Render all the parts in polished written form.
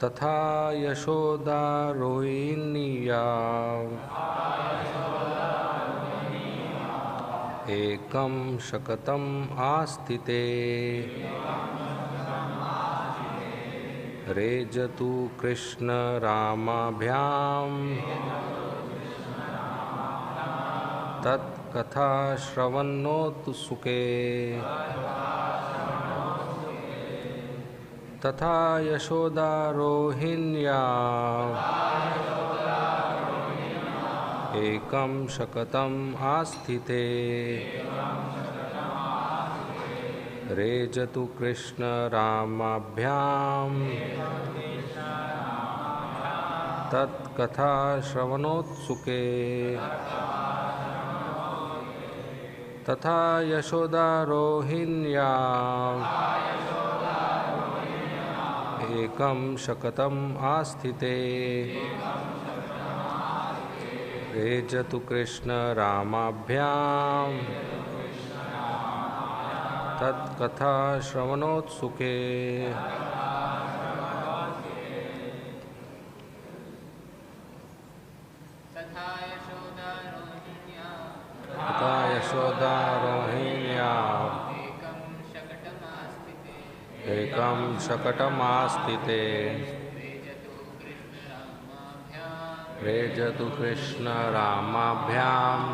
तथा यशोदा रोहिण्या एकं शकतम् आस्थिते रेजतु कृष्ण रामाभ्याम् तत्कथा श्रवन्नोतु सुखे तथा यशोदा रोहिण्या एकं शकतम् आस्थिते रेजतु कृष्ण रामाभ्याम् तत्कथा श्रवणोत्सुके तथा यशोदा रोहिण्या एकं शकतम् आस्थिते रेजतु कृष्ण रामाभ्याम् तत्कथा श्रवणोत्सुके तथा यशोदा रोहिण्या एकं शकटमास्थिते रेजतु कृष्ण रामाभ्याम्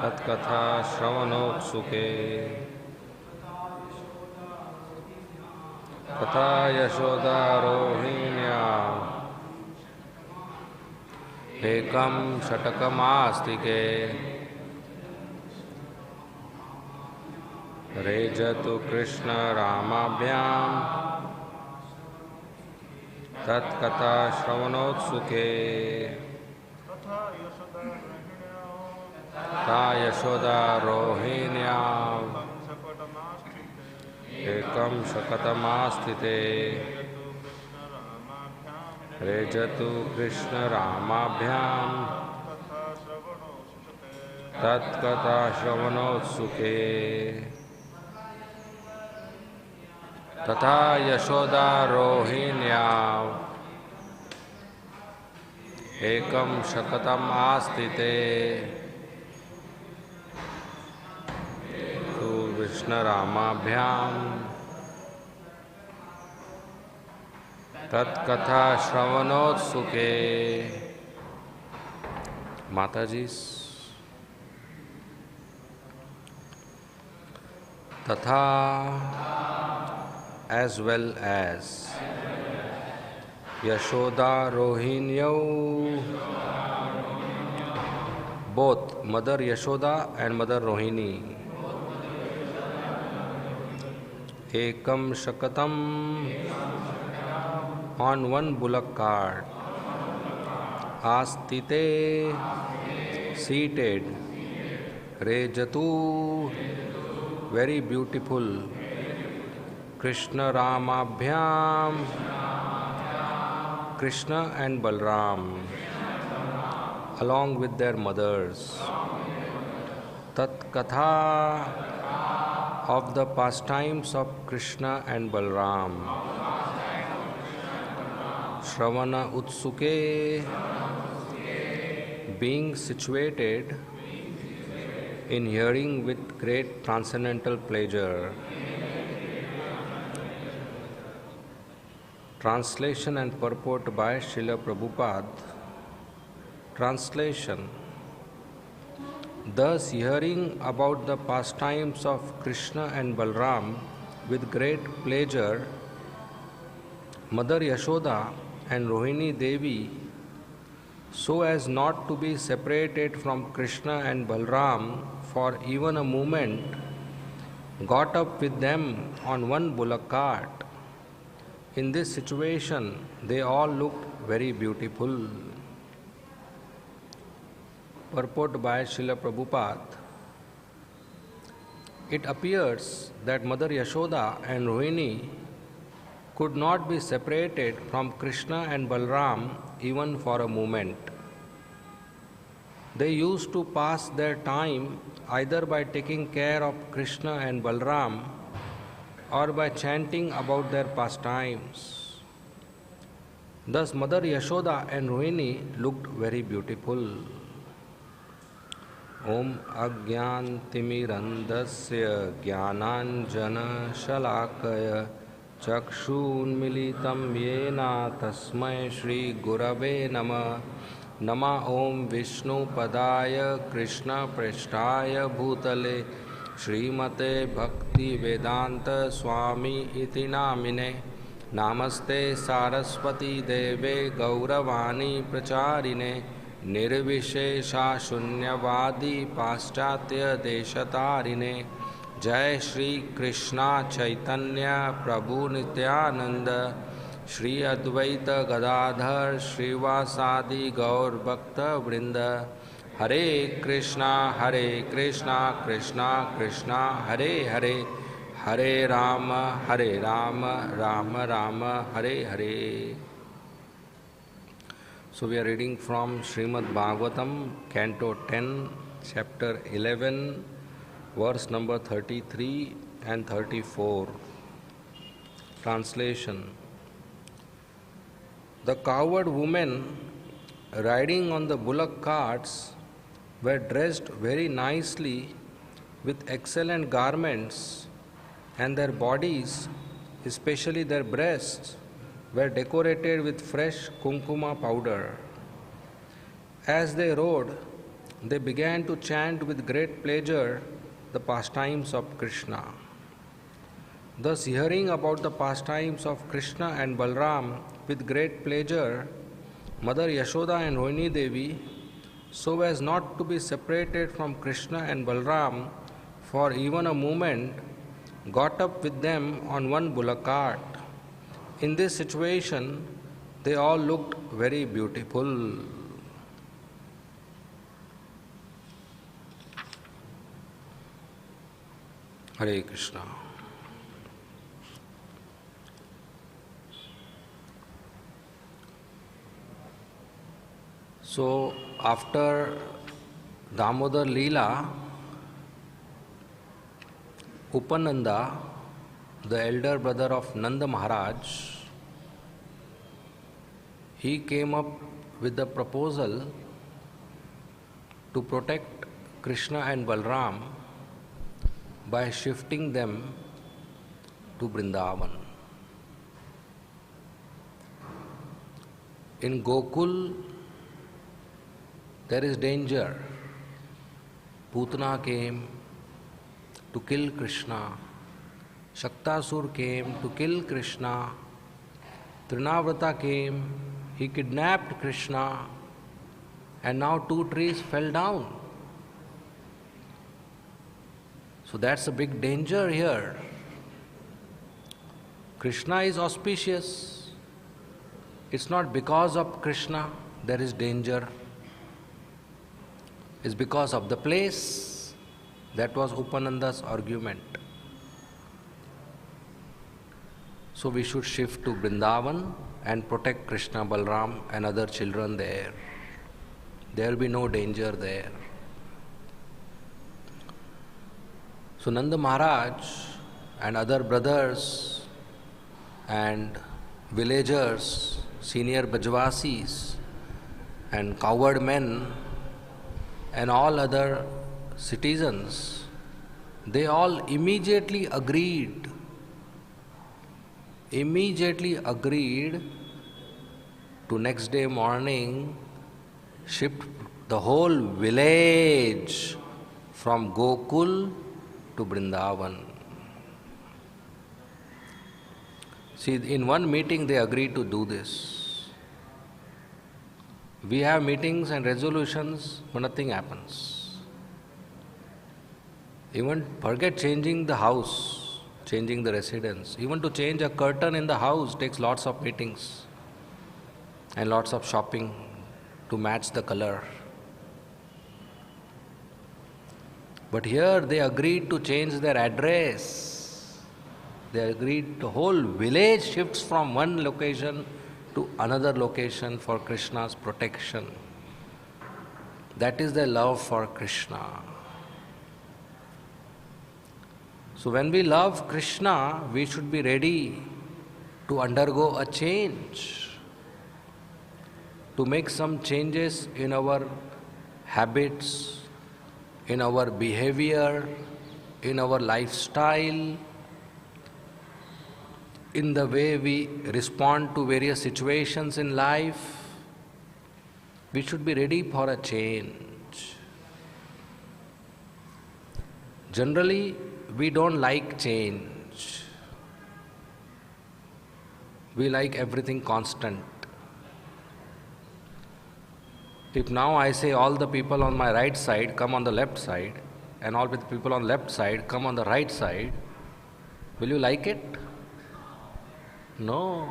तत्कथा श्रवणोत्सुके तथा यशोदा रोहिण्या एकं शकटमास्थिते रेजतु कृष्ण रामाभ्याम् तत्कथा श्रवणोत्सुके तथा यशोदा रोहिण्या एकं शकटमास्थिते रेजतु कृष्ण रामाभ्याम् तत्कथा श्रवणोत्सुके तथा यशोदा रोहिण्या एकं शकतम् आस्थिते तु कृष्णरामाभ्याम् तत्कथा श्रवणोत्सुके माताजी तथा as well as Yashoda Rohinyau, both Mother Yashoda and Mother Rohini, Ekam Shakatam, on one bullock cart, Astite, seated, Rejatu, very beautiful, Krishna Ramabhyam, Krishna and Balram, along with their mothers. Tat Katha, of the pastimes of Krishna and Balram. Shravana Utsuke, being situated in hearing with great transcendental pleasure. Translation and purport by Srila Prabhupada. Translation. Thus, hearing about the pastimes of Krishna and Balram with great pleasure, Mother Yashoda and Rohini Devi, so as not to be separated from Krishna and Balram for even a moment, got up with them on one bullock cart. In this situation, they all looked very beautiful. Purport by Srila Prabhupada. It appears that Mother Yashoda and Rohini could not be separated from Krishna and Balram even for a moment. They used to pass their time either by taking care of Krishna and Balram or by chanting about their pastimes. Thus Mother Yashoda and Rohini looked very beautiful. Om Ajnantimirandasya Jnananjana Shalakaya Chakshunmilitam Yena Tasmai Shri Gurave Nama Nama Om Vishnu Padaya Krishna Preshtaya Bhutale Srimate Bhakti Vedanta Swami Iti Namine Namaste Saraswati Deve Gauravani Pracharine Nirvishesha Shunyavadi Paschatya Deshatarine Jai Shri Krishna Chaitanya Prabhu Nityananda Shri Advaita Gadadhar Srivasadi Gaur Bhakta Vrinda Hare Krishna Krishna Krishna Hare Hare Hare Rama Rama Rama Hare Hare. So we are reading from Srimad Bhagavatam, Canto 10, Chapter 11, verse number 33 and 34. Translation. The cowherd women riding on the bullock carts were dressed very nicely with excellent garments, and their bodies, especially their breasts, were decorated with fresh kumkuma powder. As they rode, they began to chant with great pleasure the pastimes of Krishna. Thus, hearing about the pastimes of Krishna and Balram with great pleasure, Mother Yashoda and Rohini Devi, so as not to be separated from Krishna and Balram for even a moment, got up with them on one bullock cart. In this situation, they all looked very beautiful. Hare Krishna. So, after Damodar Leela, Upananda, the elder brother of Nanda Maharaj, he came up with the proposal to protect Krishna and Balram by shifting them to Vrindavan. In Gokul, there is danger. Putana came to kill Krishna. Shaktasur came to kill Krishna. Trinavrata came, he kidnapped Krishna, and now 2 trees fell down. So that's a big danger here. Krishna is auspicious. It's not because of Krishna there is danger. It's because of the place. That was Upananda's argument. So we should shift to Vrindavan and protect Krishna, Balram and other children there. There will be no danger there. So Nanda Maharaj and other brothers and villagers, senior Bajvasis and cowherd men and all other citizens, they all immediately agreed to next day morning shift the whole village from Gokul to Vrindavan. See, in one meeting they agreed to do this. We have meetings and resolutions, but nothing happens. Even forget changing the house, changing the residence. Even to change a curtain in the house takes lots of meetings and lots of shopping to match the color. But here they agreed to change their address. They agreed the whole village shifts from one location to another location for Krishna's protection. That is their love for Krishna. So when we love Krishna, we should be ready to undergo a change, to make some changes in our habits, in our behavior, in our lifestyle, in the way we respond to various situations in life. We should be ready for a change. Generally, we don't like change. We like everything constant. If now I say all the people on my right side come on the left side, and all the people on the left side come on the right side, will you like it? No.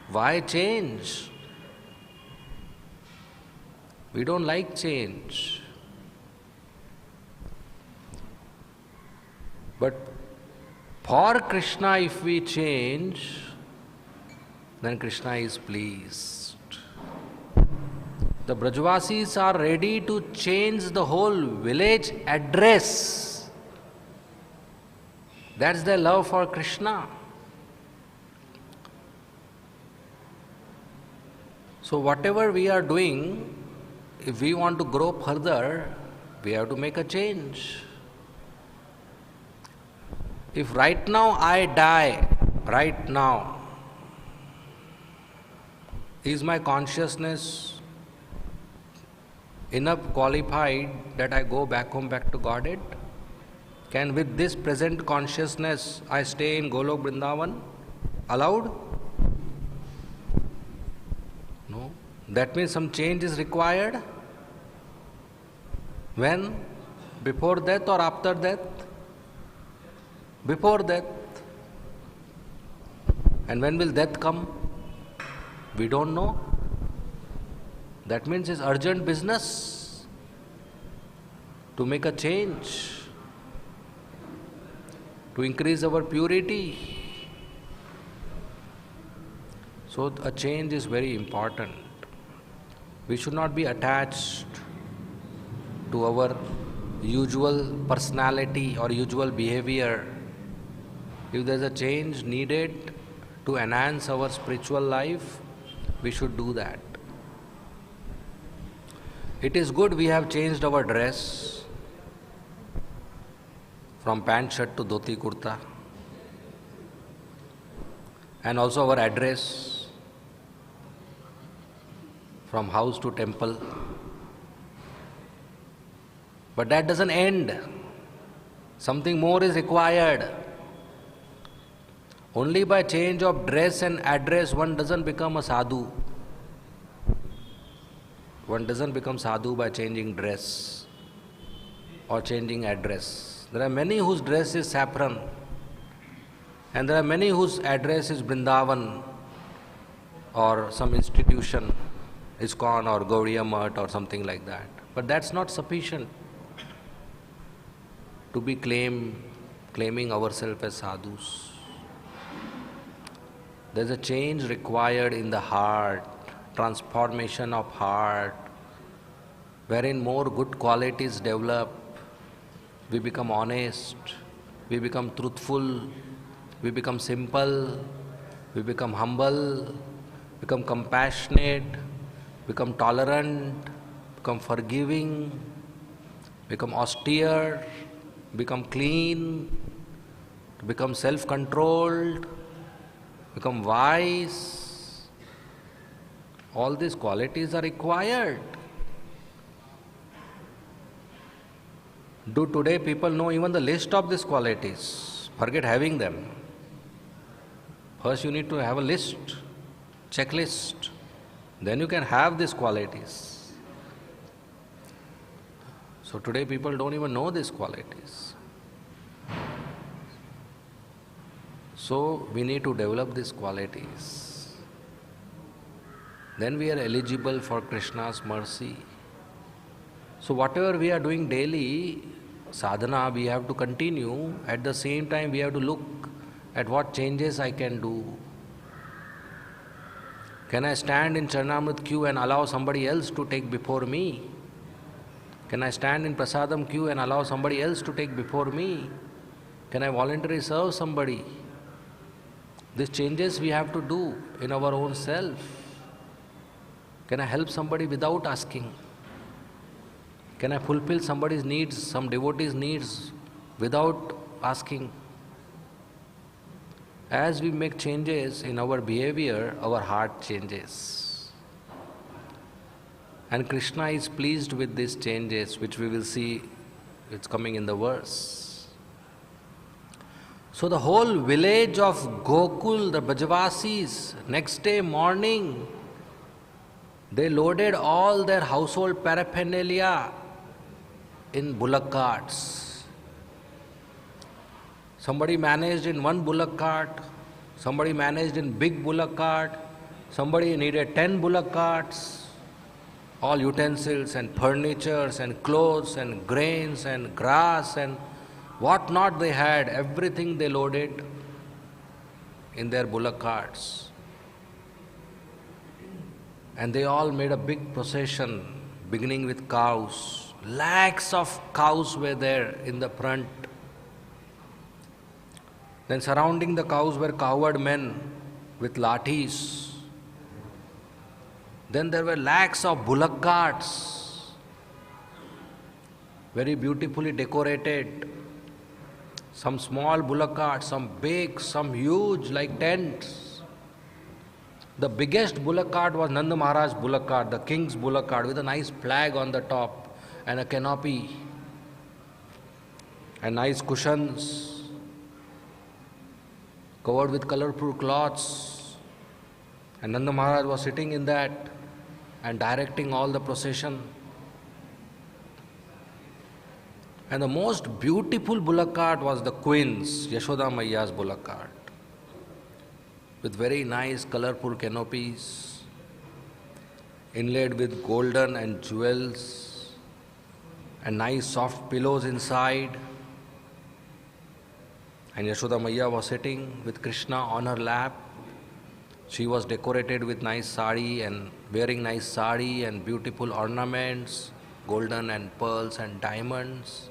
Why change? We don't like change. But for Krishna, if we change, then Krishna is pleased. The Brajvasis are ready to change the whole village address. That's their love for Krishna. So whatever we are doing, if we want to grow further, we have to make a change. If right now I die, right now, is my consciousness enough qualified that I go back home, back to Godhead? Can with this present consciousness I stay in Golok Vrindavan? Allowed? No. That means some change is required. When? Before death or after death? Before death. And when will death come? We don't know. That means it's urgent business to make a change, to increase our purity. So a change is very important. We should not be attached to our usual personality or usual behavior. If there is a change needed to enhance our spiritual life, we should do that. It is good we have changed our dress from pant shirt to dhoti kurta, and also our address from house to temple. But that doesn't end. Something more is required. Only by change of dress and address one doesn't become a sadhu. One doesn't become sadhu by changing dress or changing address. There are many whose dress is saffron, and there are many whose address is Vrindavan or some institution, ISKCON or Gaudiya Math or something like that. But that's not sufficient to be claiming ourselves as sadhus. There's a change required in the heart, transformation of heart, wherein more good qualities develop. We become honest, we become truthful, we become simple, we become humble, become compassionate, become tolerant, become forgiving, become austere, become clean, become self-controlled, become wise. All these qualities are required. Do today people know even the list of these qualities? Forget having them. First you need to have a list, checklist. Then you can have these qualities. So today people don't even know these qualities. So we need to develop these qualities. Then we are eligible for Krishna's mercy. So whatever we are doing daily, sadhana, we have to continue. At the same time, we have to look at what changes I can do. Can I stand in Charanamrit queue and allow somebody else to take before me? Can I stand in Prasadam queue and allow somebody else to take before me? Can I voluntarily serve somebody? These changes we have to do in our own self. Can I help somebody without asking? Can I fulfill somebody's needs, some devotee's needs without asking? As we make changes in our behavior, our heart changes. And Krishna is pleased with these changes, which we will see, it's coming in the verse. So the whole village of Gokul, the Brajavasis, next day morning, they loaded all their household paraphernalia in bullock carts. Somebody managed in one bullock cart, somebody managed in big bullock cart, somebody needed 10 bullock carts, all utensils and furnitures and clothes and grains and grass and what not they had, everything they loaded in their bullock carts. And they all made a big procession, beginning with cows. Lakhs of cows were there in the front. Then surrounding the cows were cowherd men with lathis. Then there were lakhs of bullock carts, very beautifully decorated. Some small bullock carts, some big, some huge like tents. The biggest bullock cart was Nanda Maharaj's bullock cart, the king's bullock cart with a nice flag on the top and a canopy and nice cushions covered with colorful cloths. And Nanda Maharaj was sitting in that and directing all the procession. And the most beautiful bullock cart was the Queen's, Yashoda Maiya's bullock cart, with very nice colorful canopies, inlaid with golden and jewels, and nice soft pillows inside. And Yashoda Maiya was sitting with Krishna on her lap. She was decorated with nice sari and wearing nice sari and beautiful ornaments, golden and pearls and diamonds.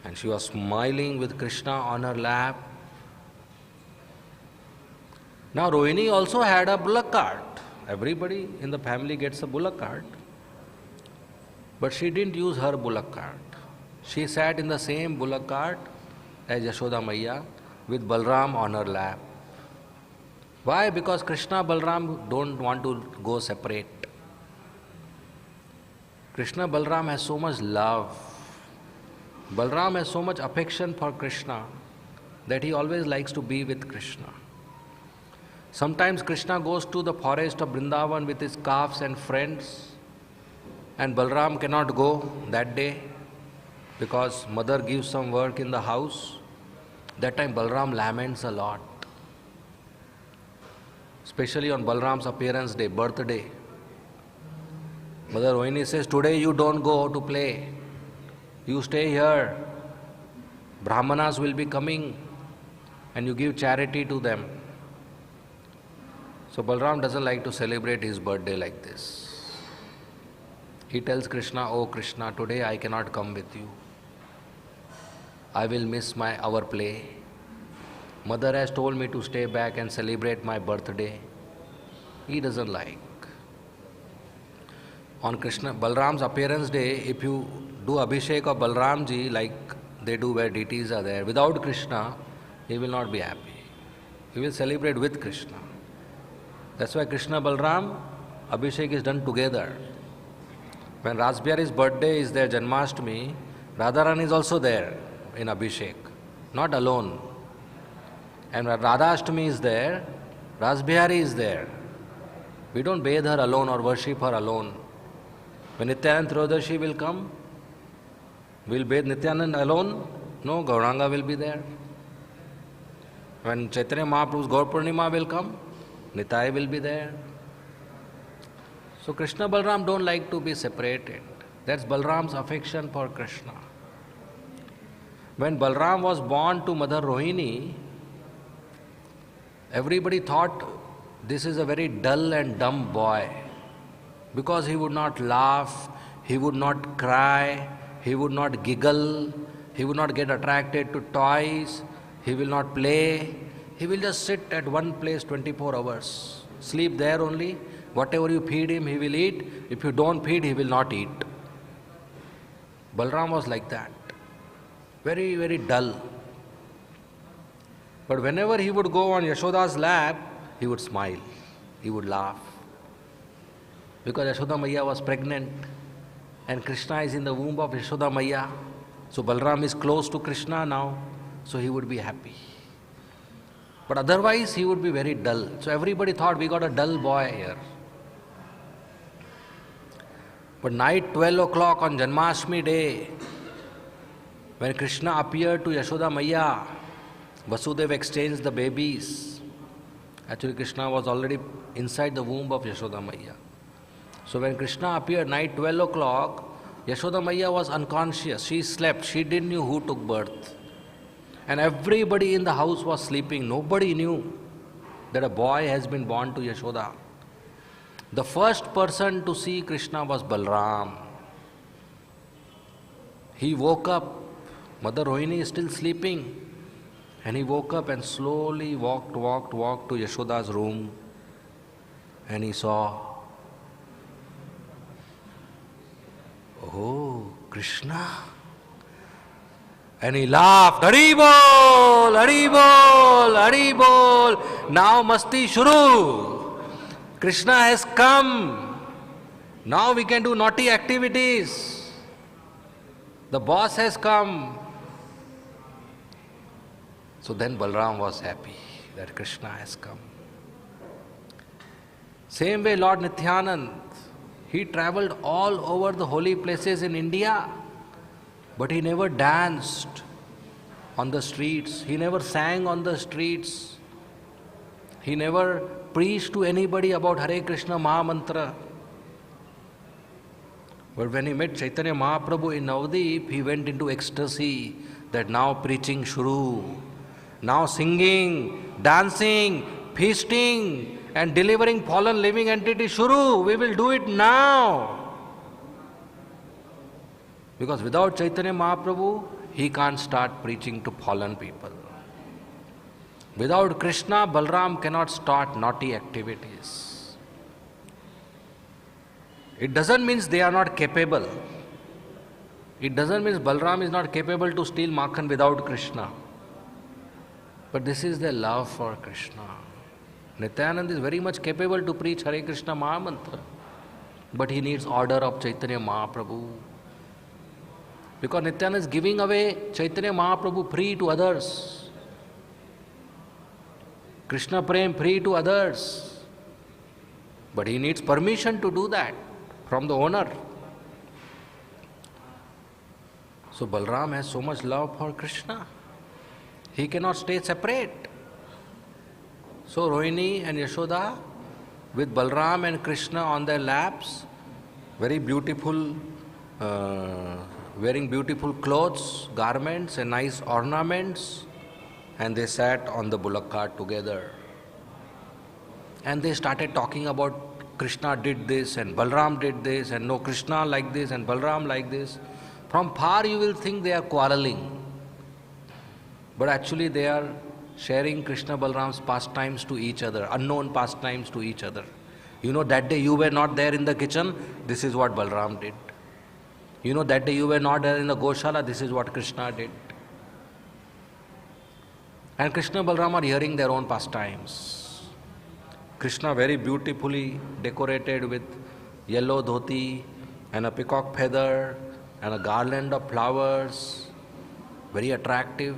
And she was smiling with Krishna on her lap. Now Rohini also had a bullock cart. Everybody in the family gets a bullock cart. But she didn't use her bullock cart. She sat in the same bullock cart as Yashoda Maiya with Balram on her lap. Why? Because Krishna Balram don't want to go separate. Krishna Balram has so much love. Balram has so much affection for Krishna that he always likes to be with Krishna. Sometimes Krishna goes to the forest of Vrindavan with his calves and friends, and Balram cannot go that day because mother gives some work in the house. That time Balram laments a lot, especially on Balram's appearance day, birthday. Mother Rohini says, today you don't go to play. You stay here. Brahmanas will be coming and you give charity to them. So Balram doesn't like to celebrate his birthday like this. He tells Krishna, oh Krishna, today I cannot come with you. I will miss our play. Mother has told me to stay back and celebrate my birthday. He doesn't like. On Balram's appearance day, if you do Abhishek of Balramji like they do where deities are there, without Krishna, he will not be happy. He will celebrate with Krishna. That's why Krishna Balram Abhishek is done together. When Rasbihari's birthday is there, Janmashtami, Radharani is also there in Abhishek, not alone. And when Radhashtami is there, Rasbihari is there. We don't bathe her alone or worship her alone. When Nityanand Triyodashi will come, we'll bathe Nityanand alone? No, Gauranga will be there. When Chaitanya Mahaprabhu's Gaur Purnima will come, Nitai will be there. So Krishna Balram don't like to be separated. That's Balram's affection for Krishna. When Balram was born to Mother Rohini, everybody thought this is a very dull and dumb boy because he would not laugh, he would not cry, he would not giggle, He will not get attracted to toys. He will not play. He will just sit at one place 24 hours. Sleep there only. Whatever you feed him, he will eat. If you don't feed, he will not eat. Balram was like that. Very, very dull. But whenever he would go on Yashoda's lap, he would smile. He would laugh. Because Yashoda Maiya was pregnant and Krishna is in the womb of Yashoda Maiya. So Balram is close to Krishna now, so he would be happy. But otherwise he would be very dull. So everybody thought we got a dull boy here. But night 12 o'clock on Janmashtami day, when Krishna appeared to Yashoda Maiya, Vasudev exchanged the babies. Actually Krishna was already inside the womb of Yashoda Maiya. So when Krishna appeared night 12 o'clock, Yashoda Maiya was unconscious. She slept. She didn't know who took birth. And everybody in the house was sleeping. Nobody knew that a boy has been born to Yashoda. The first person to see Krishna was Balram. He woke up. Mother Rohini is still sleeping. And he woke up and slowly walked to Yashoda's room. And he saw, oh, Krishna. And he laughed, Hari Bol, Hari Bol, Hari Bol. Now Masti Shuru. Krishna has come. Now we can do naughty activities. The boss has come. So then Balram was happy that Krishna has come. Same way Lord Nityanand, he travelled all over the holy places in India, but he never danced on the streets. He never sang on the streets. He never preached to anybody about Hare Krishna Mahamantra. But when he met Chaitanya Mahaprabhu in Navadip, he went into ecstasy that now preaching shuru, now singing, dancing, feasting and delivering fallen living entity shuru. We will do it now. Because without Chaitanya Mahaprabhu, he can't start preaching to fallen people. Without Krishna, Balram cannot start naughty activities. It doesn't mean they are not capable. It doesn't mean Balram is not capable to steal makhan without Krishna. But this is their love for Krishna. Nityanand is very much capable to preach Hare Krishna Mahamantra. But he needs order of Chaitanya Mahaprabhu. Because Nityanand is giving away Chaitanya Mahaprabhu free to others. Krishna Prem free to others. But he needs permission to do that from the owner. So Balram has so much love for Krishna. He cannot stay separate. So Rohini and Yashoda with Balram and Krishna on their laps, very beautiful, wearing beautiful clothes, garments and nice ornaments, and they sat on the bullock cart together. And they started talking about Krishna did this and Balram did this and no Krishna like this and Balram like this. From far you will think they are quarreling. But actually they are sharing Krishna Balram's pastimes to each other, unknown pastimes to each other. You know, that day you were not there in the kitchen, this is what Balram did. You know, that day you were not there in the Goshala, this is what Krishna did. And Krishna Balram are hearing their own pastimes. Krishna very beautifully decorated with yellow dhoti and a peacock feather and a garland of flowers, very attractive.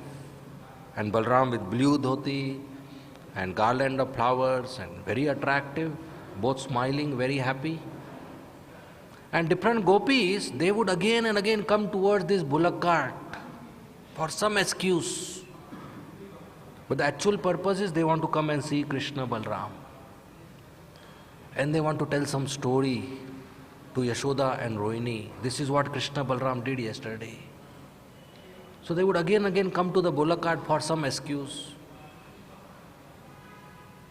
And Balram with blue dhoti and garland of flowers and very attractive, both smiling, very happy. And different gopis, they would again and again come towards this bullock cart for some excuse. But the actual purpose is they want to come and see Krishna Balram. And they want to tell some story to Yashoda and Rohini. This is what Krishna Balram did yesterday. So they would again and again come to the bullock cart for some excuse.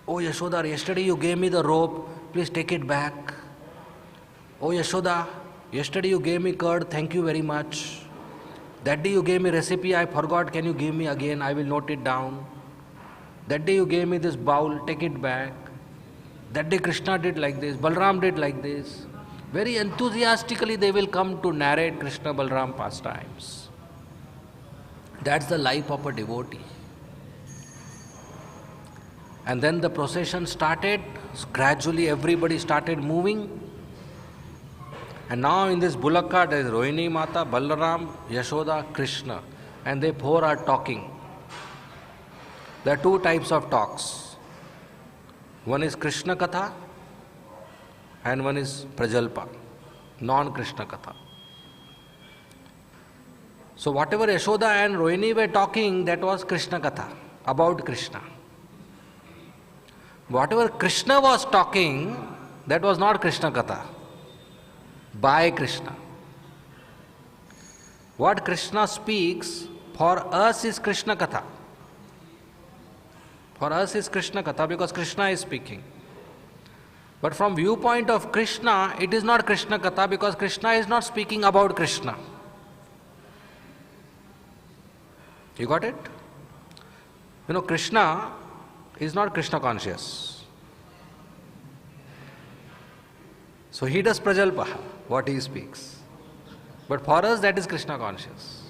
Oh Yashoda, yesterday you gave me the rope, please take it back. Oh Yashoda, yesterday you gave me curd, thank you very much. That day you gave me recipe, I forgot, can you give me again? I will note it down. That day you gave me this bowl, take it back. That day Krishna did like this, Balram did like this. Very enthusiastically they will come to narrate Krishna Balram pastimes. That's the life of a devotee. And then the procession started, gradually everybody started moving. And now in this bullock cart there is Rohini Mata, Balaram, Yashoda, Krishna. And they four are talking. There are two types of talks. One is Krishna Katha and one is Prajalpa, non-Krishna Katha. So whatever Yashoda and Rohini were talking, that was Krishna Katha, about Krishna. Whatever Krishna was talking, that was not Krishna Katha, by Krishna. What Krishna speaks for us is Krishna Katha. For us is Krishna Katha because Krishna is speaking. But from viewpoint of Krishna, it is not Krishna Katha because Krishna is not speaking about Krishna. You got it? You know, Krishna is not Krishna conscious. So he does Prajalpa, what he speaks. But for us that is Krishna conscious.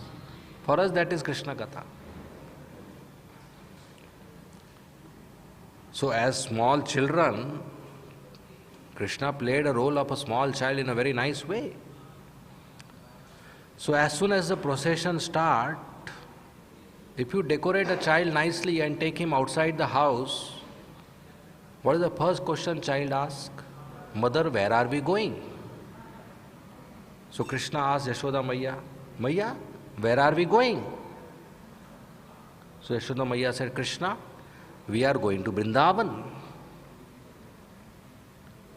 For us that is Krishna Katha. So as small children, Krishna played a role of a small child in a very nice way. So as soon as the procession starts, if you decorate a child nicely and take him outside the house, what is the first question child asks? Mother, where are we going? So Krishna asks Yashoda Maiya, Maiya, where are we going? So Yashoda Maiya said, Krishna, we are going to Vrindavan.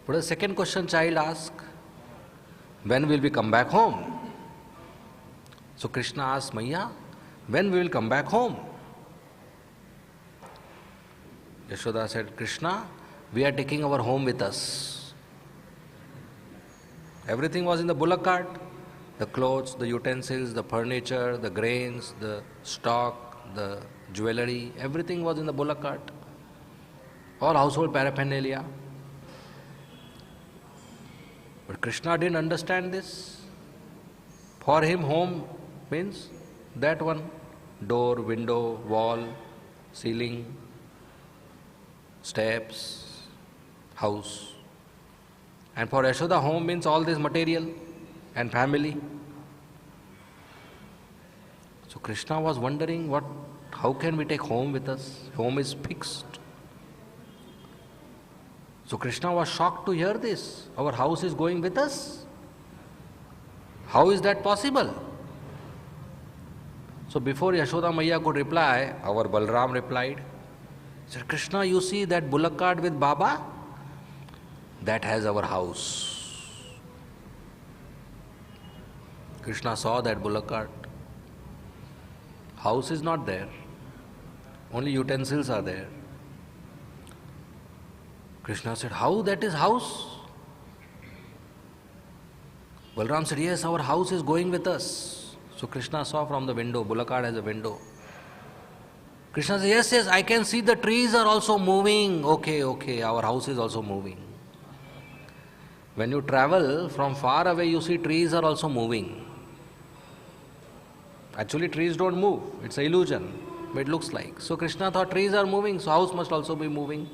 But the second question child asks, when will we come back home? So Krishna asks Maiya, when we will come back home? Yashoda said, Krishna, we are taking our home with us. Everything was in the bullock cart. The clothes, the utensils, the furniture, the grains, the stock, the jewelry, everything was in the bullock cart. All household paraphernalia. But Krishna didn't understand this. For him, home means that one. Door, window, wall, ceiling, steps, house. And for Yashoda, home means all this material and family. So Krishna was wondering, how can we take home with us? Home is fixed. So Krishna was shocked to hear this. Our house is going with us. How is that possible? So before Yashoda Maiya could reply, our Balram replied. He said, Krishna, you see that bullock cart with Baba? That has our house. Krishna saw that bullock cart. House is not there. Only utensils are there. Krishna said, how that is house? Balram said, yes, our house is going with us. So Krishna saw from the window, bullock cart has a window. Krishna said, yes, yes, I can see the trees are also moving. Okay, our house is also moving. When you travel from far away, you see trees are also moving. Actually, trees don't move. It's an illusion. But it looks like. So Krishna thought trees are moving, so house must also be moving.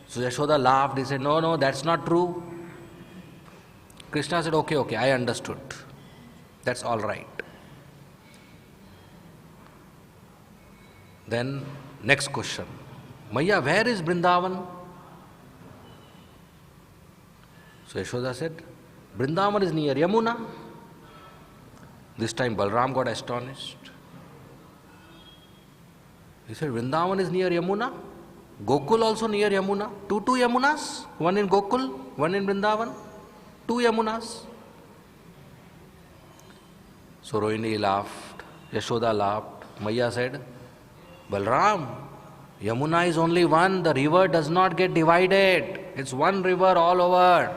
So Yashoda laughed. He said, no, that's not true. Krishna said, okay, I understood. That's all right. Then, next question. Maiya, where is Vrindavan? So Yashoda said, Vrindavan is near Yamuna. This time Balram got astonished. He said, Vrindavan is near Yamuna? Gokul also near Yamuna? Two Yamunas? One in Gokul, one in Vrindavan? 2 Yamunas. So Rohini laughed, Yashoda laughed. Maiya said, Balram, Yamuna is only one, the river does not get divided. It's one river all over.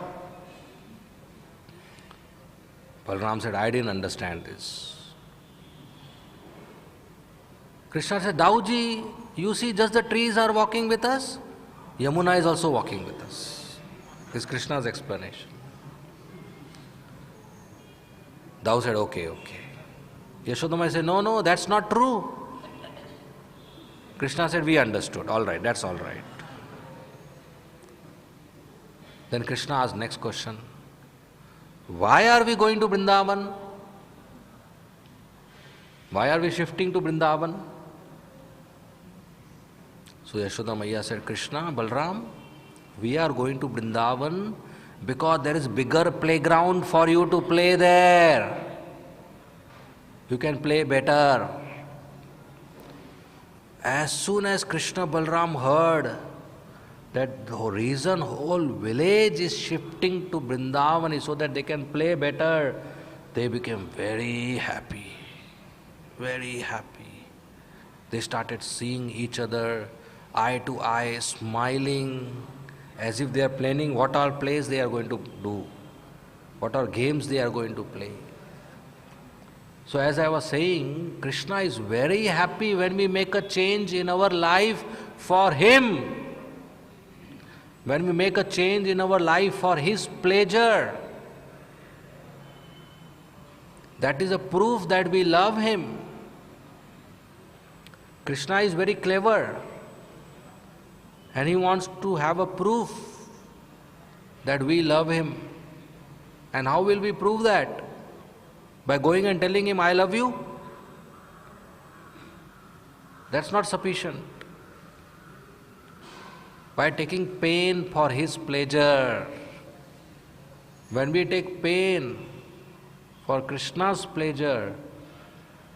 Balram said, I didn't understand this. Krishna said, Dauji, you see just the trees are walking with us? Yamuna is also walking with us. This is Krishna's explanation. Dau said, okay. Yashodamai said, no, that's not true. Krishna said, we understood. All right, that's all right. Then Krishna asked next question. Why are we going to Vrindavan? Why are we shifting to Vrindavan? So Yashoda Maiya said, Krishna, Balram, we are going to Vrindavan because there is bigger playground for you to play there. You can play better. As soon as Krishna Balram heard that the reason whole village is shifting to Vrindavan is so that they can play better, they became very happy. Very happy. They started seeing each other eye to eye, smiling, as if they are planning what all plays they are going to do, what all games they are going to play. So as I was saying, Krishna is very happy when we make a change in our life for Him. When we make a change in our life for His pleasure. That is a proof that we love Him. Krishna is very clever. And he wants to have a proof that we love him. And how will we prove that? By going and telling him, I love you? That's not sufficient. By taking pain for his pleasure. When we take pain for Krishna's pleasure,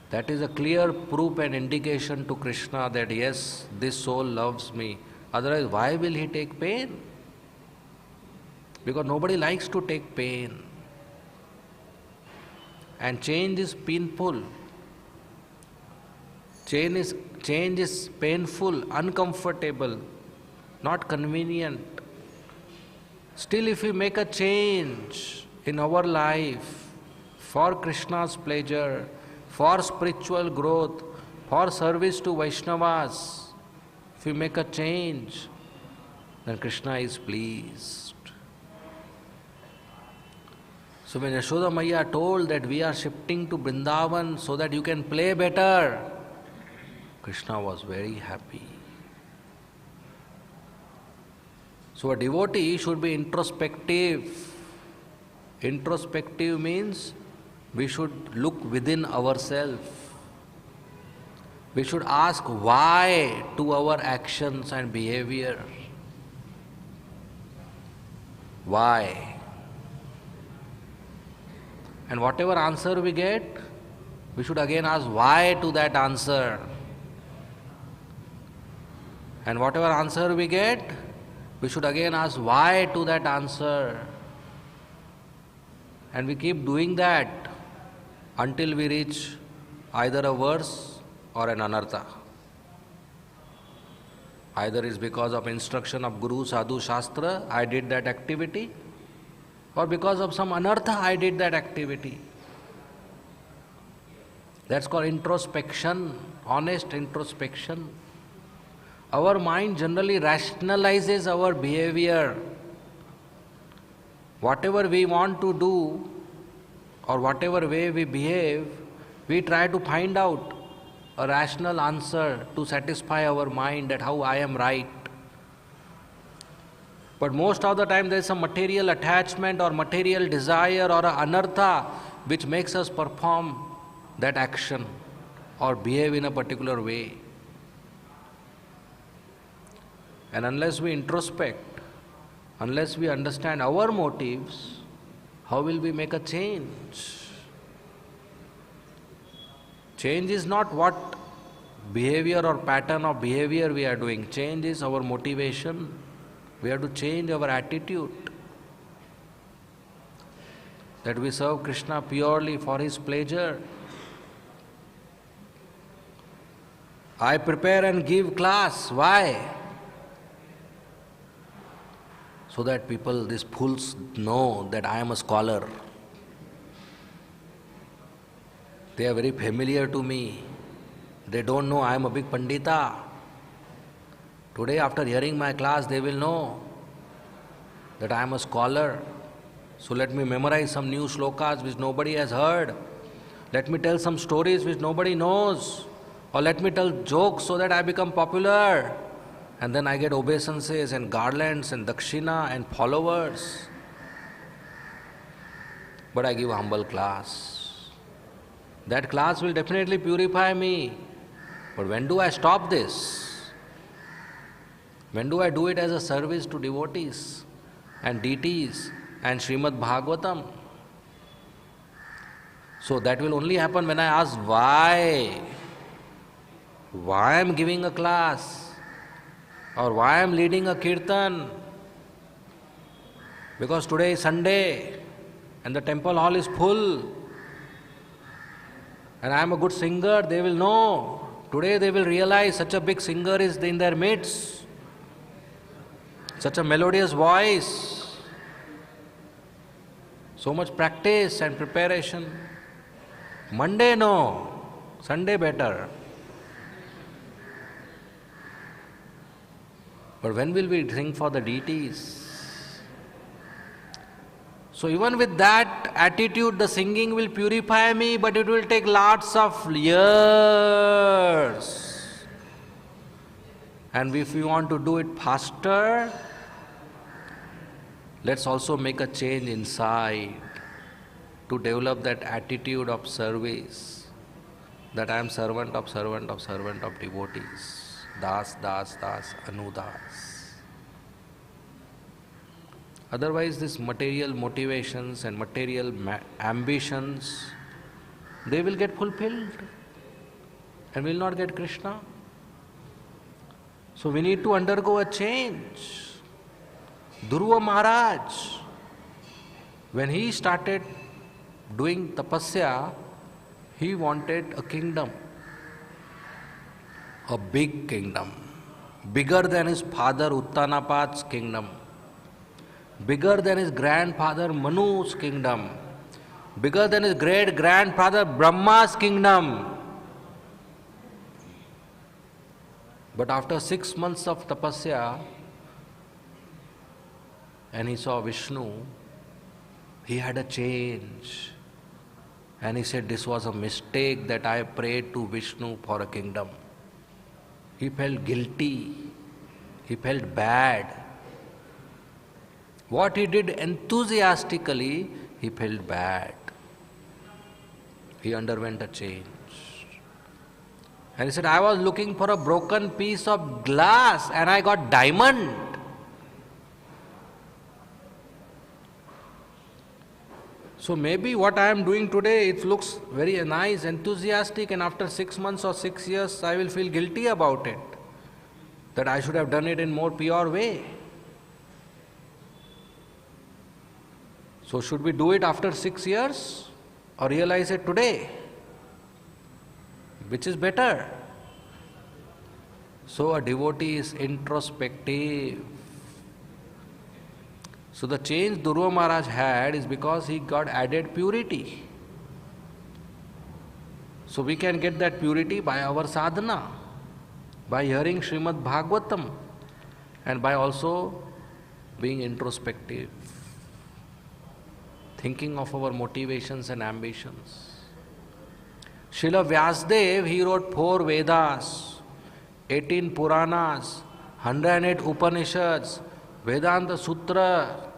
that is a clear proof and indication to Krishna that yes, this soul loves me. Otherwise, why will he take pain? Because nobody likes to take pain. And change is painful. Change is painful, uncomfortable, not convenient. Still, if we make a change in our life for Krishna's pleasure, for spiritual growth, for service to Vaishnavas, if we make a change, then Krishna is pleased. So when Yashoda Maiya told that we are shifting to Vrindavan so that you can play better, Krishna was very happy. So a devotee should be introspective. Introspective means we should look within ourselves. We should ask why to our actions and behavior. Why? And whatever answer we get, we should again ask why to that answer. And whatever answer we get, we should again ask why to that answer. And we keep doing that until we reach either a verse or an anartha. Either it's because of instruction of Guru, Sadhu, Shastra, I did that activity, or because of some anartha, I did that activity. That's called introspection, honest introspection. Our mind generally rationalizes our behavior. Whatever we want to do, or whatever way we behave, we try to find out a rational answer to satisfy our mind that how I am right. But most of the time there is some material attachment or material desire or an anartha which makes us perform that action or behave in a particular way. And unless we introspect, unless we understand our motives, how will we make a change? Change is not what behavior or pattern of behavior we are doing. Change is our motivation. We have to change our attitude. That we serve Krishna purely for His pleasure. I prepare and give class. Why? So that people, these fools, know that I am a scholar. They are very familiar to me. They don't know I am a big Pandita. Today, after hearing my class, they will know that I am a scholar. So let me memorize some new shlokas which nobody has heard. Let me tell some stories which nobody knows. Or let me tell jokes so that I become popular. And then I get obeisances and garlands and dakshina and followers. But I give a humble class. That class will definitely purify me. But when do I stop this? When do I do it as a service to devotees and deities and Srimad Bhagavatam? So that will only happen when I ask why. Why I am giving a class? Or why I am leading a kirtan? Because today is Sunday and the temple hall is full. And I am a good singer, they will know. Today they will realize such a big singer is in their midst. Such a melodious voice. So much practice and preparation. Monday no, Sunday better. But when will we sing for the deities? So even with that attitude, the singing will purify me, but it will take lots of years. And if we want to do it faster, let's also make a change inside to develop that attitude of service, that I am servant of devotees. Das, das, das, anudas. Otherwise, these material motivations and material ambitions, they will get fulfilled and will not get Krishna. So we need to undergo a change. Dhruva Maharaj, when he started doing tapasya, he wanted a kingdom, a big kingdom, bigger than his father Uttanapad's kingdom, bigger than his grandfather Manu's kingdom, bigger than his great-grandfather Brahma's kingdom. But after 6 months of tapasya, and he saw Vishnu, he had a change. And he said, this was a mistake that I prayed to Vishnu for a kingdom. He felt guilty. He felt bad. What he did enthusiastically, he felt bad. He underwent a change. And he said, I was looking for a broken piece of glass and I got diamond. So maybe what I am doing today, it looks very nice, enthusiastic, and after 6 months or 6 years, I will feel guilty about it. That I should have done it in more pure way. So should we do it after 6 years or realize it today? Which is better? So a devotee is introspective. So the change Dhruva Maharaj had is because he got added purity. So we can get that purity by our sadhana, by hearing Srimad Bhagavatam, and by also being introspective, thinking of our motivations and ambitions. Srila Vyasdev, he wrote 4 Vedas, 18 Puranas, 108 Upanishads, Vedanta Sutra,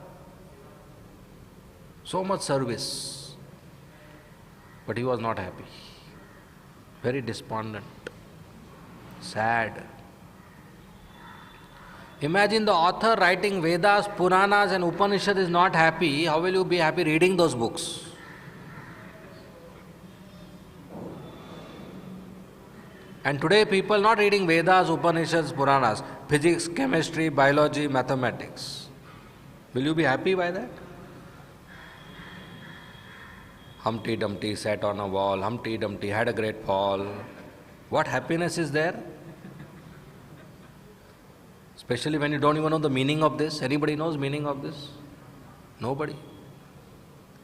so much service. But he was not happy, very despondent, sad. Imagine the author writing Vedas, Puranas and Upanishads is not happy. How will you be happy reading those books? And today people not reading Vedas, Upanishads, Puranas, physics, chemistry, biology, mathematics. Will you be happy by that? Humpty Dumpty sat on a wall, Humpty Dumpty had a great fall. What happiness is there? Especially when you don't even know the meaning of this. Anybody knows meaning of this? Nobody.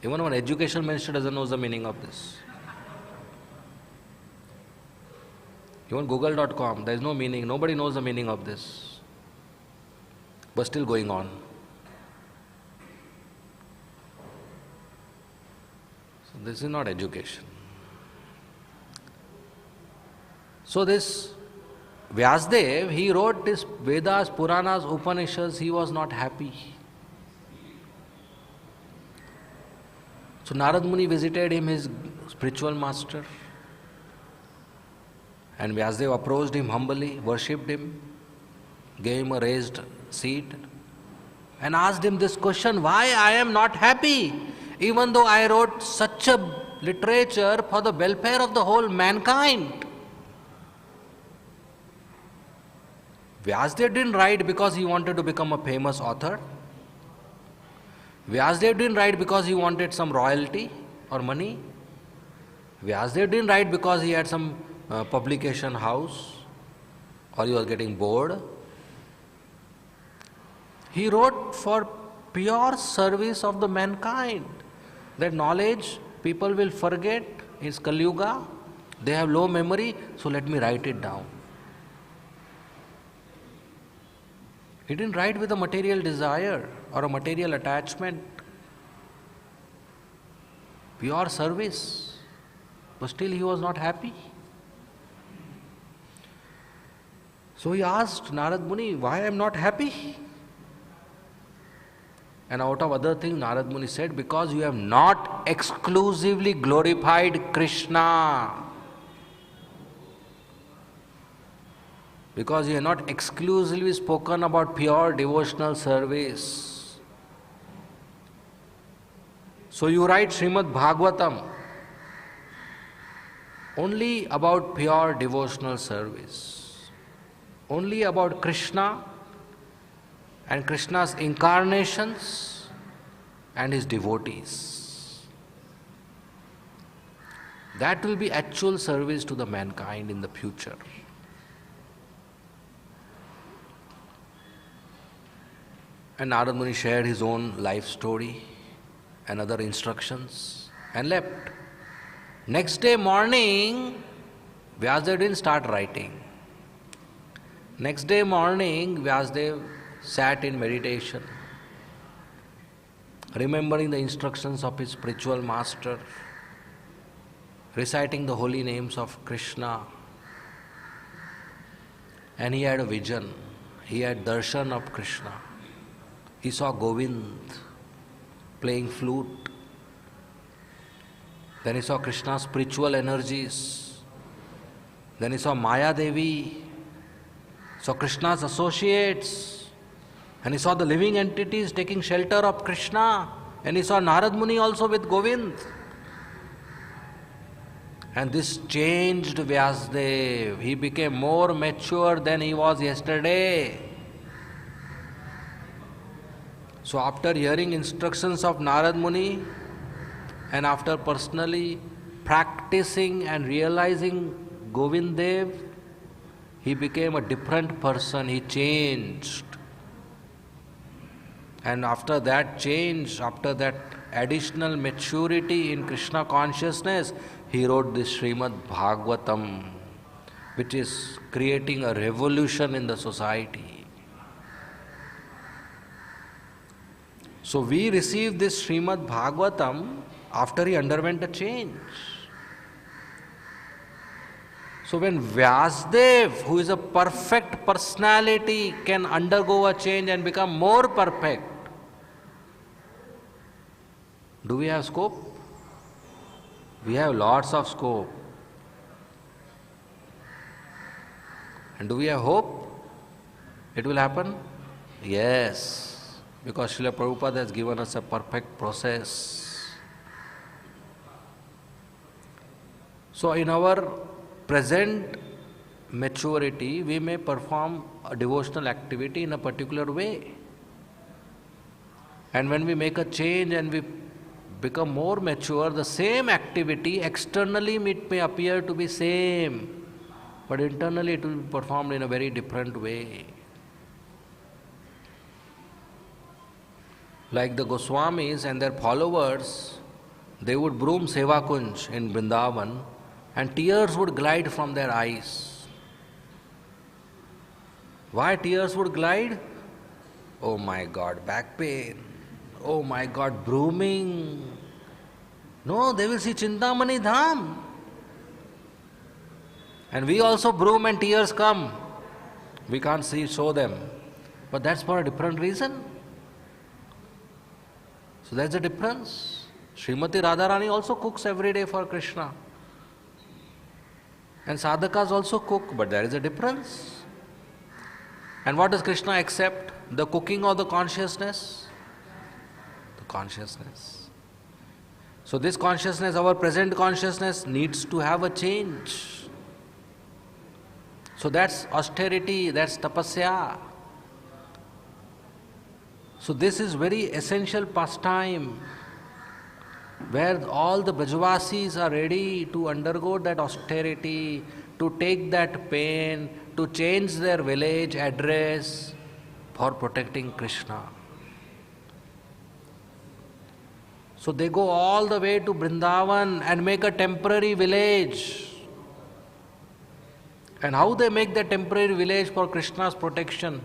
Even one education minister doesn't know the meaning of this. Even Google.com, there is no meaning. Nobody knows the meaning of this. But still going on. So this is not education. So this Vyasdev, he wrote this Vedas, Puranas, Upanishads, he was not happy. So Narad Muni visited him, his spiritual master. And Vyasdev approached him humbly, worshipped him, gave him a raised seat, and asked him this question, why I am not happy, even though I wrote such a literature for the welfare of the whole mankind. Vyasdev didn't write because he wanted to become a famous author. Vyasdev didn't write because he wanted some royalty or money. Vyasdev didn't write because he had some publication house or he was getting bored. He wrote for pure service of the mankind. That knowledge people will forget. It's Kali Yuga. They have low memory, so let me write it down. He didn't write with a material desire or a material attachment. Pure service. But still he was not happy. So he asked Narad Muni, why I am not happy? And out of other things, Narad Muni said, because you have not exclusively glorified Krishna. Because you have not exclusively spoken about pure devotional service. So you write Srimad Bhagavatam only about pure devotional service, only about Krishna and Krishna's incarnations and his devotees. That will be actual service to the mankind in the future. And Narad Muni shared his own life story and other instructions and left. Next day morning, Vyasadeva didn't start writing. Next day morning, Vyasadeva sat in meditation, remembering the instructions of his spiritual master, reciting the holy names of Krishna. And he had a vision. He had darshan of Krishna. He saw Govind playing flute. Then he saw Krishna's spiritual energies. Then he saw Maya Devi, saw Krishna's associates. And he saw the living entities taking shelter of Krishna. And he saw Narad Muni also with Govind. And this changed Vyasadeva. He became more mature than he was yesterday. So after hearing instructions of Narad Muni and after personally practicing and realizing Govind Dev, he became a different person. He changed. And after that change, after that additional maturity in Krishna consciousness, he wrote this Srimad Bhagavatam, which is creating a revolution in the society. So we received this Srimad Bhagavatam after he underwent a change. So when Vyasadeva, who is a perfect personality, can undergo a change and become more perfect, do we have scope? We have lots of scope. And do we have hope? It will happen? Yes. Because Srila Prabhupada has given us a perfect process. So in our present maturity, we may perform a devotional activity in a particular way. And when we make a change and we become more mature, the same activity externally it may appear to be same, but internally it will be performed in a very different way. Like the Goswamis and their followers, they would broom Seva Kunj in Vrindavan and tears would glide from their eyes. Why tears would glide? Oh my God, back pain. Oh my God, brooming. No, they will see Chintamani Dham. And we also broom and tears come. We can't show them. But that's for a different reason. So that's the difference. Srimati Radharani also cooks every day for Krishna. And sadhakas also cook, but there is a difference. And what does Krishna accept? The cooking or the consciousness? The consciousness. So this consciousness, our present consciousness, needs to have a change. So that's austerity, that's tapasya. So this is very essential pastime where all the Brajavasis are ready to undergo that austerity, to take that pain, to change their village address for protecting Krishna. So they go all the way to Vrindavan and make a temporary village. And how they make the temporary village for Krishna's protection?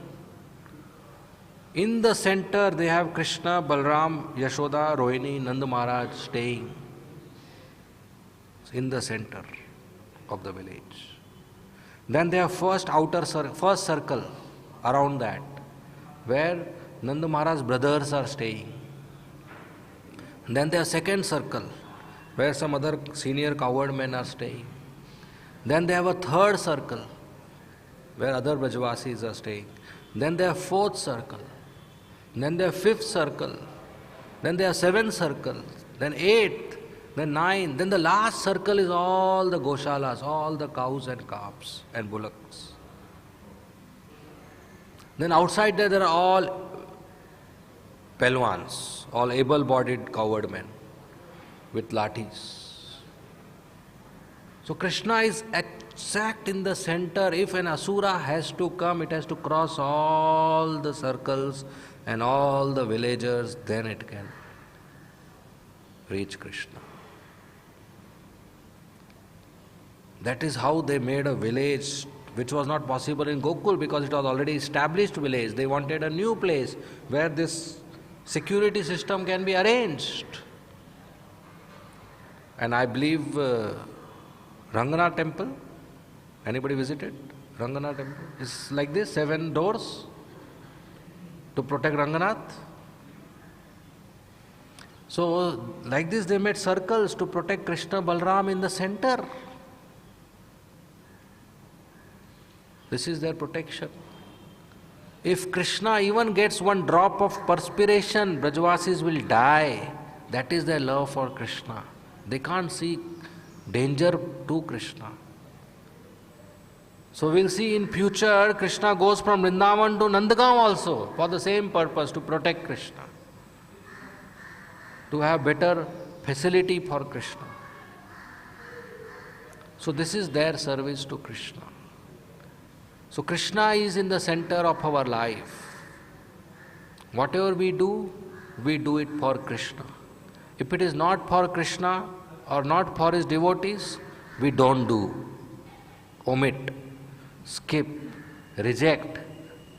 In the center they have Krishna, Balram, Yashoda, Rohini, Nanda Maharaj staying in the center of the village. Then they have first circle around that, where Nanda Maharaj's brothers are staying. And then they have second circle, where some other senior cowherd men are staying. Then they have a third circle, where other Brajavasis are staying. Then they have fourth circle. Then they have fifth circle. Then they have seventh circle. Then eighth. Then ninth. Then the last circle is all the goshalas, all the cows and calves and bullocks. Then outside there are all pelwans, all able-bodied cowherd men with lathis. So Krishna is exact in the center. If an asura has to come, it has to cross all the circles and all the villagers, then it can reach Krishna. That is how they made a village which was not possible in Gokul because it was already established village. They wanted a new place where this security system can be arranged. And I believe Ranganath temple, anybody visited Ranganath temple? It's like this, 7 doors to protect Ranganath. So like this they made circles to protect Krishna, Balram in the center. This is their protection. If Krishna even gets one drop of perspiration, Brajavasis will die. That is their love for Krishna. They can't see danger to Krishna. So we'll see in future Krishna goes from Vrindavan to Nandagaon also for the same purpose, to protect Krishna, to have better facility for Krishna. So this is their service to Krishna. So Krishna is in the center of our life. Whatever we do it for Krishna. If it is not for Krishna or not for his devotees, we don't do. Omit, skip, reject.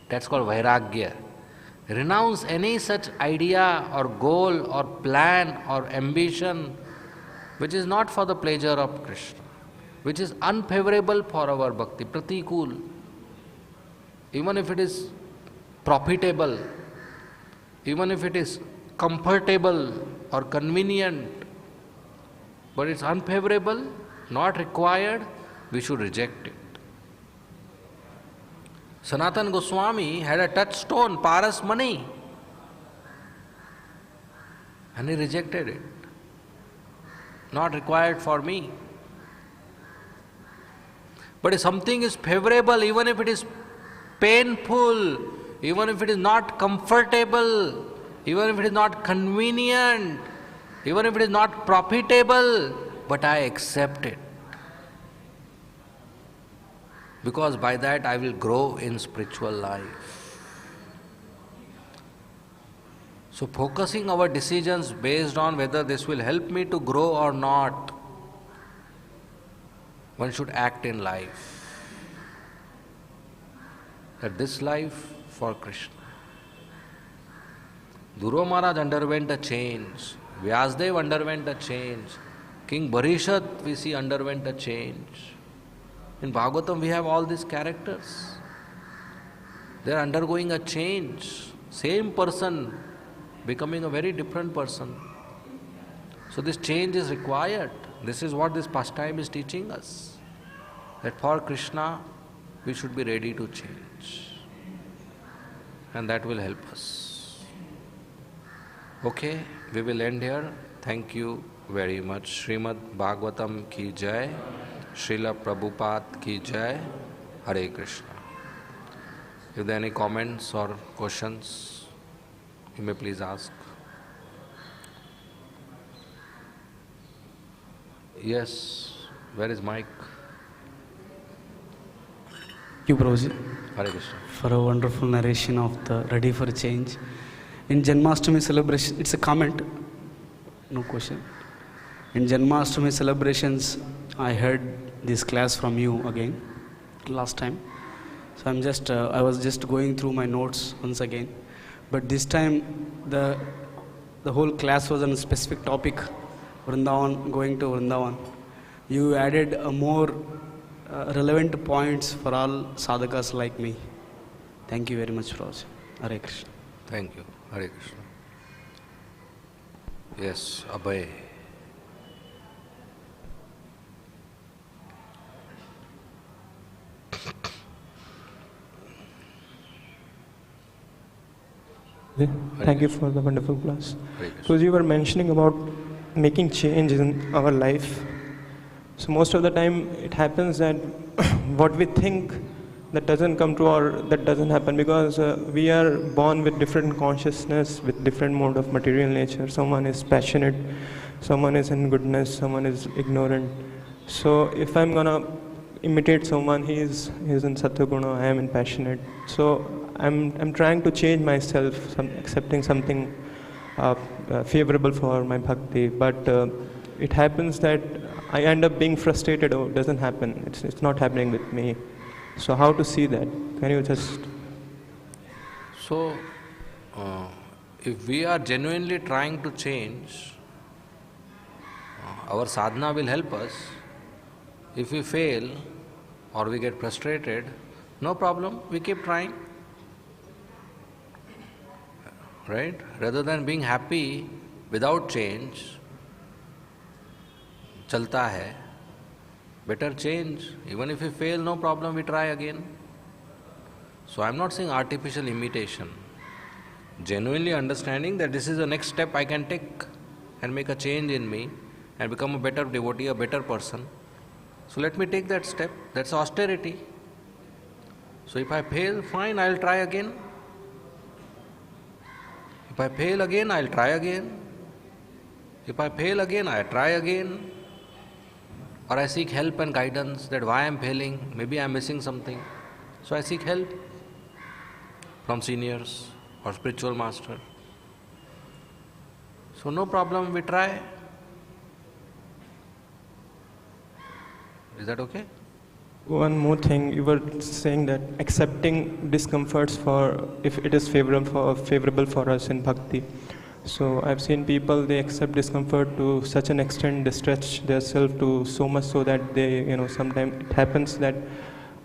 That's called vairagya. Renounce any such idea or goal or plan or ambition which is not for the pleasure of Krishna, which is unfavorable for our bhakti, pratikul. Even if it is profitable, even if it is comfortable or convenient, but it's unfavorable, not required, we should reject it. Sanatana Goswami had a touchstone, Paras money, and he rejected it. Not required for me. But if something is favorable, even if it is painful, even if it is not comfortable, even if it is not convenient, even if it is not profitable, but I accept it. Because by that I will grow in spiritual life. So focusing our decisions based on whether this will help me to grow or not, one should act in life. that this life for Krishna. Dhruva Maharaj underwent a change. Vyasdev underwent a change. King Bharishat, we see, underwent a change. In Bhagavatam, we have all these characters. They are undergoing a change. Same person becoming a very different person. So this change is required. This is what this pastime is teaching us. That for Krishna, we should be ready to change. And that will help us. Okay, we will end here. Thank you very much. Srimad Bhagavatam ki jai. Srila Prabhupada ki jai. Hare Krishna. If there are any comments or questions, you may please ask. Yes, where is mic? Thank you, Prabhuji, Hare Krishna. for a wonderful narration of the Ready for Change. In Janmashtami celebration, it's a comment, no question. In Janmashtami celebrations, I heard this class from you again, last time. So I was just going through my notes once again. But this time, the whole class was on a specific topic, Vrindavan, going to Vrindavan. You added a more relevant points for all sadhakas like me. Thank you very much, Prabhuji. Hare Krishna. Thank you. Hare Krishna. Yes, Abhay. Thank you for the wonderful class. Because you were mentioning about making change in our life. So most of the time it happens that what we think that doesn't come true or that doesn't happen because we are born with different consciousness, with different mode of material nature. Someone is passionate, someone is in goodness, someone is ignorant. So if I'm gonna imitate someone, he is in Sattva-guna, I am in passionate. So I'm trying to change myself, accepting something favorable for my bhakti, but it happens that I end up being frustrated. Oh, it doesn't happen. It's not happening with me. So how to see that? Can you just? So, if we are genuinely trying to change, our sadhana will help us. If we fail or we get frustrated, no problem, we keep trying. Right? Rather than being happy without change, chalta hai, better change. Even if we fail, no problem, we try again. So I'm not saying artificial imitation. Genuinely understanding that this is the next step I can take and make a change in me and become a better devotee, a better person. So let me take that step. That's austerity. So if I fail, fine, I'll try again. If I fail again, I'll try again. If I fail again, I try again. Or I seek help and guidance that why I'm failing, maybe I'm missing something. So I seek help from seniors or spiritual master. So no problem, we try. Is that okay? One more thing, you were saying that accepting discomforts for if it is favorable for us in bhakti. So I've seen people, they accept discomfort to such an extent, they stretch themselves to so much so that they, sometimes it happens that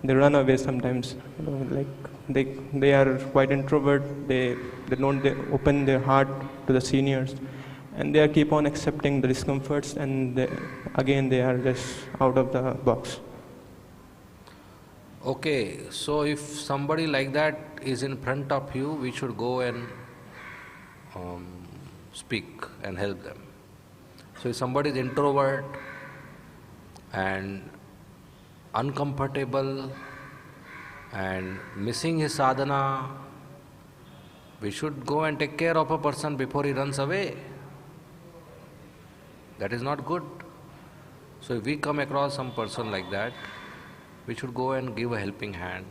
they run away sometimes. Like they are quite introvert, they open their heart to the seniors, and they keep on accepting the discomforts, and again they are just out of the box. Okay, so if somebody like that is in front of you, we should go and speak and help them. So if somebody is introvert and uncomfortable and missing his sadhana, we should go and take care of a person before he runs away. That is not good. So if we come across some person like that, we should go and give a helping hand.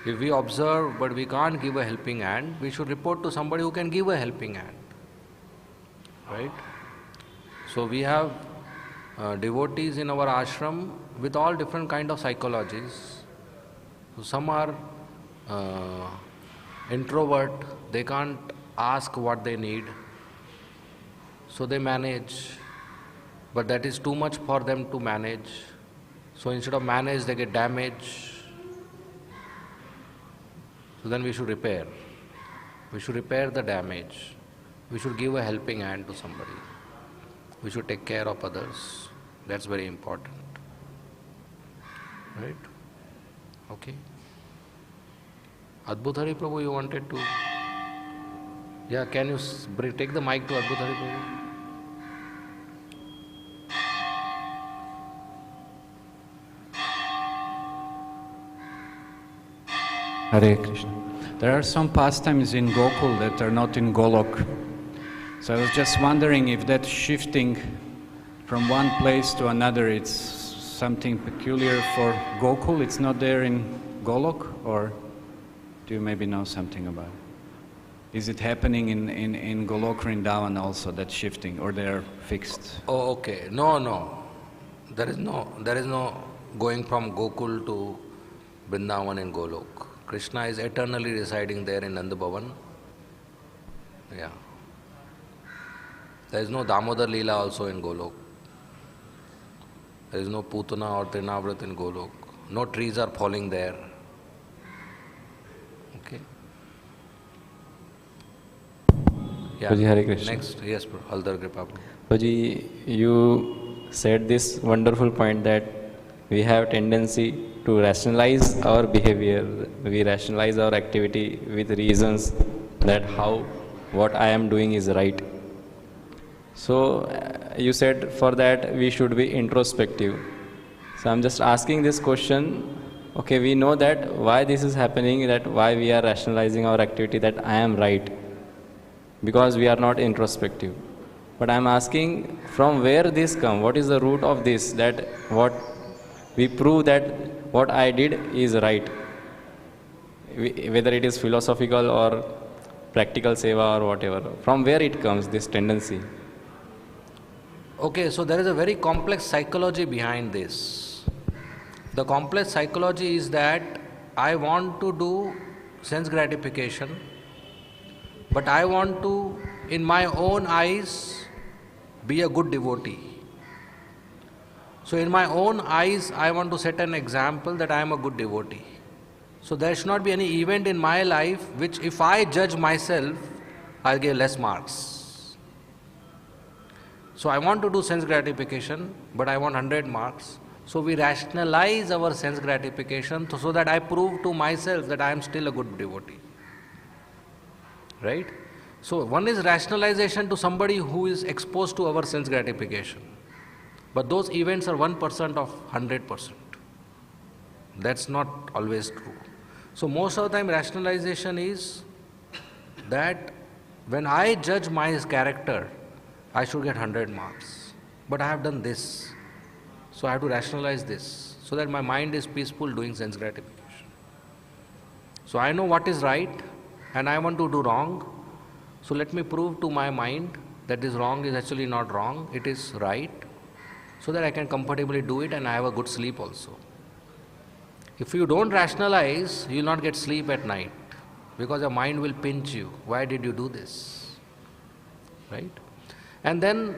If we observe but we can't give a helping hand, we should report to somebody who can give a helping hand. Right? So we have devotees in our ashram with all different kind of psychologies. So some are introvert, they can't ask what they need, so they manage, but that is too much for them to manage. So instead of manage, they get damage. So then we should repair. We should repair the damage. We should give a helping hand to somebody. We should take care of others. That's very important. Right? Okay. Adbhut Hari Prabhu, you wanted to? Yeah, can you take the mic to Adbhut Hari Prabhu? Hare Krishna. There are some pastimes in Gokul that are not in Golok. So I was just wondering if that shifting from one place to another, it's something peculiar for Gokul, it's not there in Golok, or do you maybe know something about it? Is it happening in Golok Vrindavan also, that shifting, or they're fixed? Oh, okay. No. There is no going from Gokul to Vrindavan in Golok. Krishna is eternally residing there in Nanda Bhavan. Yeah. There is no Damodar Leela also in Golok. There is no Putana or Trinavrat in Golok. No trees are falling there. Okay. Yeah. Prabhuji, Hare Krishna. Next, yes, Haldar Kripa. Prabhuji, you said this wonderful point that we have tendency to rationalize our behavior. We rationalize our activity with reasons that what I am doing is right. So you said for that we should be introspective. So I'm just asking this question. Okay, we know that why this is happening, that why we are rationalizing our activity, that I am right, because we are not introspective. But I'm asking from where this comes, what is the root of this, that what we prove that what I did is right, whether it is philosophical or practical seva or whatever. From where it comes, this tendency? Okay, so there is a very complex psychology behind this. The complex psychology is that I want to do sense gratification, but I want to, in my own eyes, be a good devotee. So in my own eyes, I want to set an example that I am a good devotee. So there should not be any event in my life which, if I judge myself, I'll get less marks. So I want to do sense gratification, but I want 100 marks. So we rationalize our sense gratification so that I prove to myself that I am still a good devotee. Right? So one is rationalization to somebody who is exposed to our sense gratification. But those events are 1% of 100%. That's not always true. So most of the time rationalization is that when I judge my character, I should get 100 marks. But I have done this. So I have to rationalize this so that my mind is peaceful doing sense gratification. So I know what is right and I want to do wrong. So let me prove to my mind that this wrong is actually not wrong, it is right, so that I can comfortably do it and I have a good sleep also. If you don't rationalize, you will not get sleep at night because your mind will pinch you. Why did you do this? Right? And then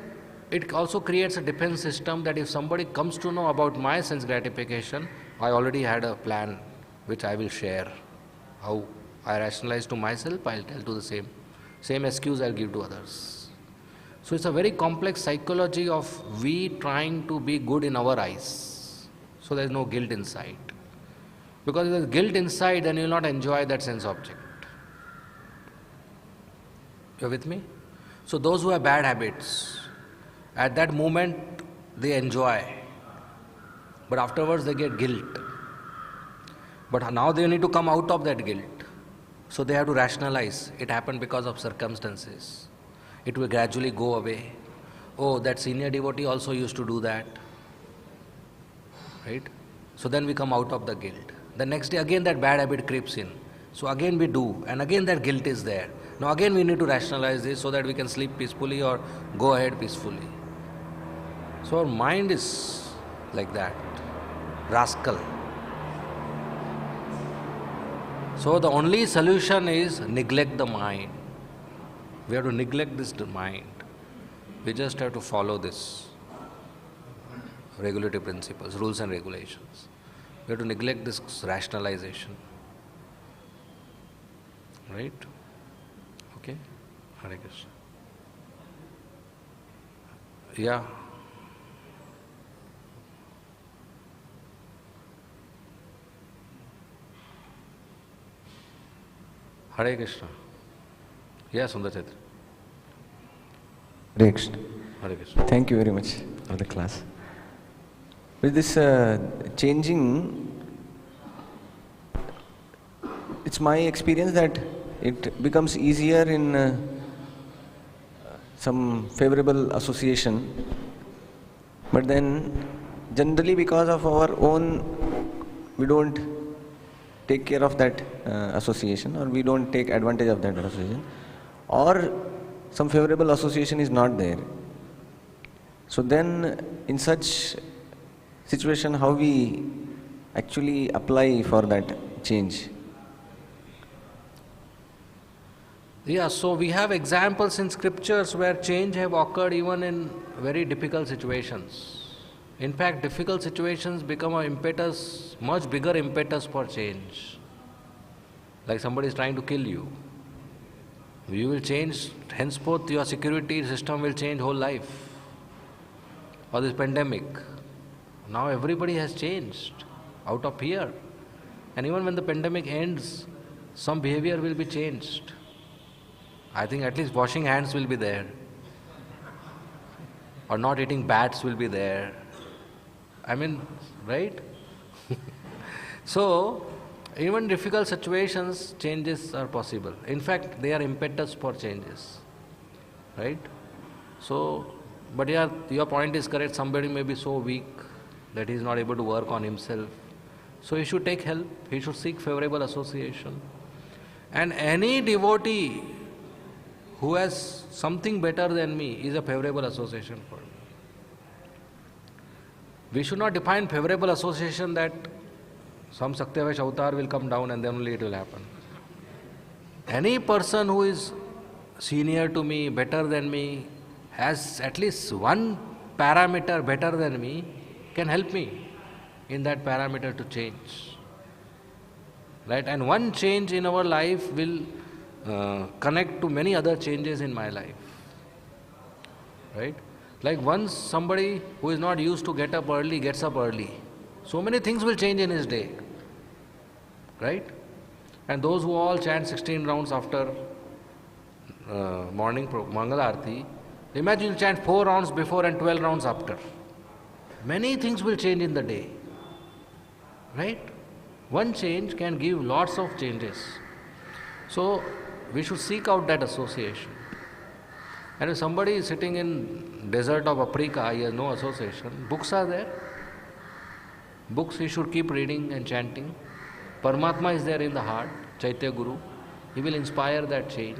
it also creates a defense system that if somebody comes to know about my sense gratification, I already had a plan which I will share. How I rationalize to myself, I'll tell to the same excuse I'll give to others. So it's a very complex psychology of we trying to be good in our eyes. So there is no guilt inside. Because if there is guilt inside, then you will not enjoy that sense object. You are with me? So those who have bad habits, at that moment they enjoy, but afterwards they get guilt. But now they need to come out of that guilt. So they have to rationalize. It happened because of circumstances. It will gradually go away. Oh, that senior devotee also used to do that. Right? So then we come out of the guilt. The next day again that bad habit creeps in. So again we do, and again that guilt is there. Now again we need to rationalize this so that we can sleep peacefully or go ahead peacefully. So our mind is like that, rascal. So the only solution is neglect the mind. We have to neglect this mind. We just have to follow this regulative principles, rules and regulations. We have to neglect this rationalization. Right? Okay? Hare Krishna. Yeah. Hare Krishna. Yeah, Sundar Chaitra. Hare Krishna. Hare Krishna. Thank you very much for the class. With this changing, it's my experience that it becomes easier in some favorable association, but then generally because of our own, we don't take care of that association, or we don't take advantage of that association, or some favorable association is not there. So then in such situation, how we actually apply for that change? Yeah, so we have examples in scriptures where change have occurred even in very difficult situations. In fact, difficult situations become an impetus, much bigger impetus for change. Like somebody is trying to kill you. You will change, henceforth your security system will change whole life. Or this pandemic. Now everybody has changed out of fear. And even when the pandemic ends, some behavior will be changed. I think at least washing hands will be there. Or not eating bats will be there. I mean, right? So, even difficult situations, changes are possible. In fact, they are impetus for changes. Right? So, but yeah, your point is correct. Somebody may be so weak that he is not able to work on himself. So he should take help. He should seek favorable association. And any devotee who has something better than me is a favorable association for me. We should not define favorable association that some Satyavash avatar will come down and then only it will happen. Any person who is senior to me, better than me, has at least one parameter better than me, can help me in that parameter to change. Right? And one change in our life will connect to many other changes in my life. Right? Like once somebody who is not used to get up early gets up early, so many things will change in his day. Right? And those who all chant 16 rounds after morning Mangala Arati, imagine you chant 4 rounds before and 12 rounds after. Many things will change in the day. Right? One change can give lots of changes. So, we should seek out that association. And if somebody is sitting in desert of Africa, he has no association, books are there. Books he should keep reading and chanting. Paramatma is there in the heart, Chaitya Guru. He will inspire that change.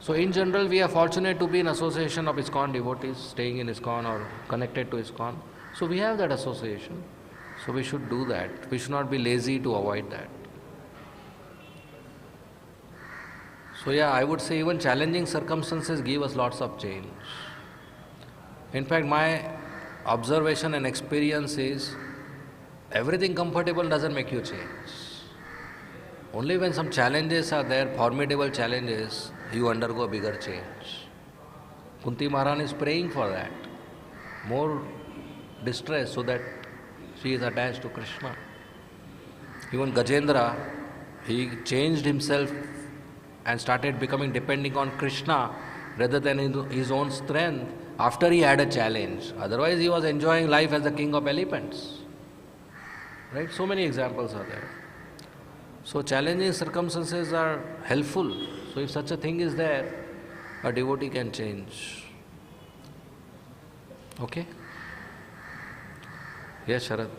So in general, we are fortunate to be in association of ISKCON devotees, staying in ISKCON or connected to ISKCON. So we have that association. So we should do that. We should not be lazy to avoid that. So yeah, I would say even challenging circumstances give us lots of change. In fact, my observation and experience is everything comfortable doesn't make you change. Only when some challenges are there, formidable challenges, you undergo bigger change. Kunti Maharani is praying for that. More distress so that she is attached to Krishna. Even Gajendra, he changed himself and started becoming depending on Krishna rather than his own strength after he had a challenge. Otherwise he was enjoying life as the king of elephants. Right? So many examples are there. So challenging circumstances are helpful. So if such a thing is there, a devotee can change. Okay? Yes, Sharat.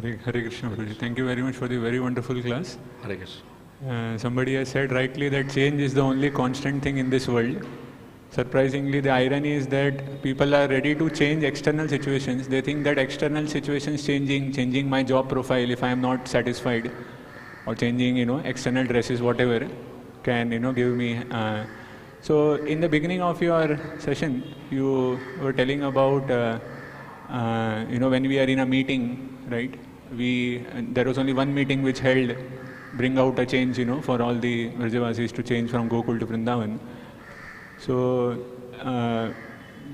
Hare Krishna, Prabhuji. Thank you very much for the very wonderful class. Hare Krishna. Somebody has said rightly that change is the only constant thing in this world. Surprisingly, the irony is that people are ready to change external situations. They think that external situations changing my job profile if I am not satisfied, or changing, external dresses, whatever, can, give me. So in the beginning of your session, you were telling about, when we are in a meeting, right? There was only one meeting which held, bring out a change, for all the Vrajavasis to change from Gokul to Vrindavan. So,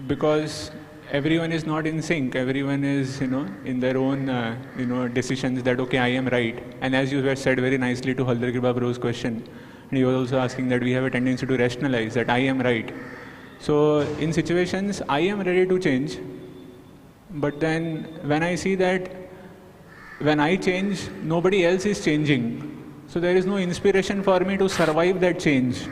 because everyone is not in sync, everyone is, in their own, decisions that, okay, I am right. And as you were said very nicely to Haldar Kripa Prabhu's question, and he was also asking that we have a tendency to rationalize that I am right. So, in situations, I am ready to change. But then, when I see that when I change, nobody else is changing. So, there is no inspiration for me to survive that change.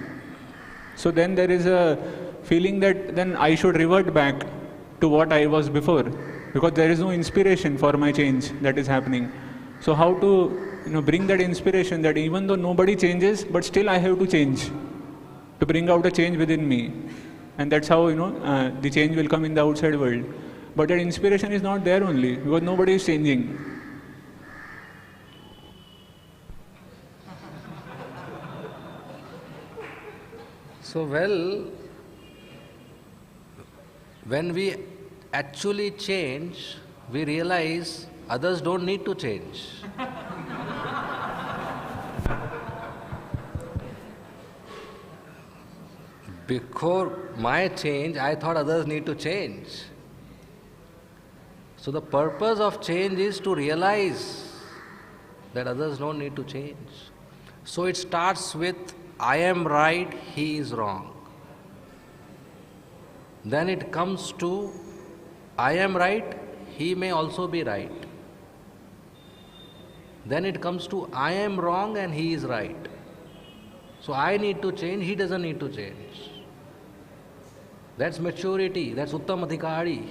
So, then there is a feeling that then I should revert back to what I was before, because there is no inspiration for my change that is happening. So how to bring that inspiration that even though nobody changes, but still I have to change, to bring out a change within me. And that's how the change will come in the outside world. But that inspiration is not there only, because nobody is changing. So when we actually change, we realize others don't need to change. Before my change, I thought others need to change. So the purpose of change is to realize that others don't need to change. So it starts with, I am right, he is wrong. Then it comes to, I am right, he may also be right. Then it comes to, I am wrong and he is right. So I need to change, he doesn't need to change. That's maturity, that's Uttam Adhikari.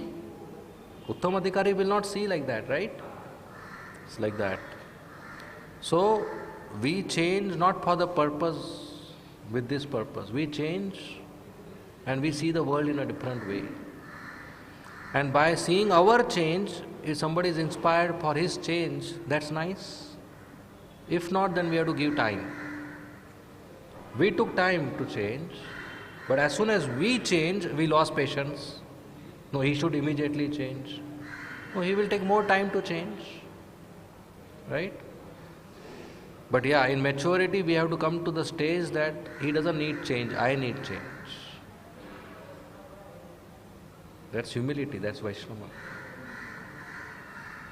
Uttam Adhikari will not see like that, right? It's like that. So we change not for the purpose, with this purpose. We change and we see the world in a different way. And by seeing our change, if somebody is inspired for his change, that's nice. If not, then we have to give time. We took time to change, but as soon as we change, we lost patience. No, he should immediately change. No, he will take more time to change. Right? But yeah, in maturity, we have to come to the stage that he doesn't need change, I need change. That's humility, that's Vaishnava.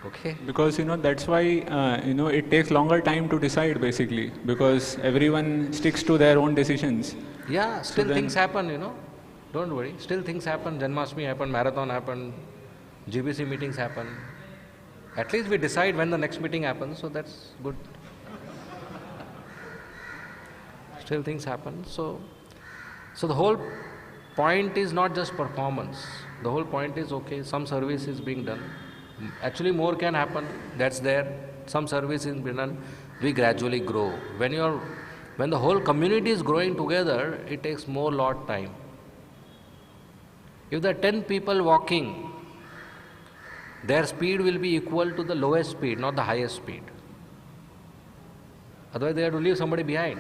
Okay? Because, that's why, it takes longer time to decide basically, because everyone sticks to their own decisions. Yeah, still things happen, Don't worry. Still things happen. Janmashtami happened, marathon happened, GBC meetings happen. At least we decide when the next meeting happens, so that's good. Still things happen. So the whole point is not just performance. The whole point is, okay, some service is being done. Actually more can happen, that's there. Some service is being done. We gradually grow. When the whole community is growing together, it takes more lot time. If there are 10 people walking, their speed will be equal to the lowest speed, not the highest speed. Otherwise they have to leave somebody behind.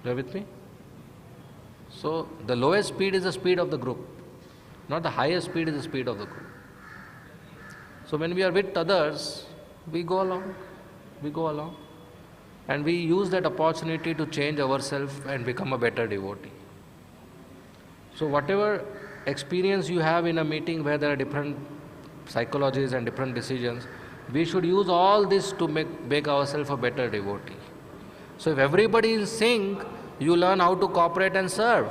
You are with me? So the lowest speed is the speed of the group, not the highest speed is the speed of the group. So when we are with others, we go along. And we use that opportunity to change ourselves and become a better devotee. So whatever experience you have in a meeting where there are different psychologies and different decisions, we should use all this to make ourselves a better devotee. So if everybody is in sync, you learn how to cooperate and serve.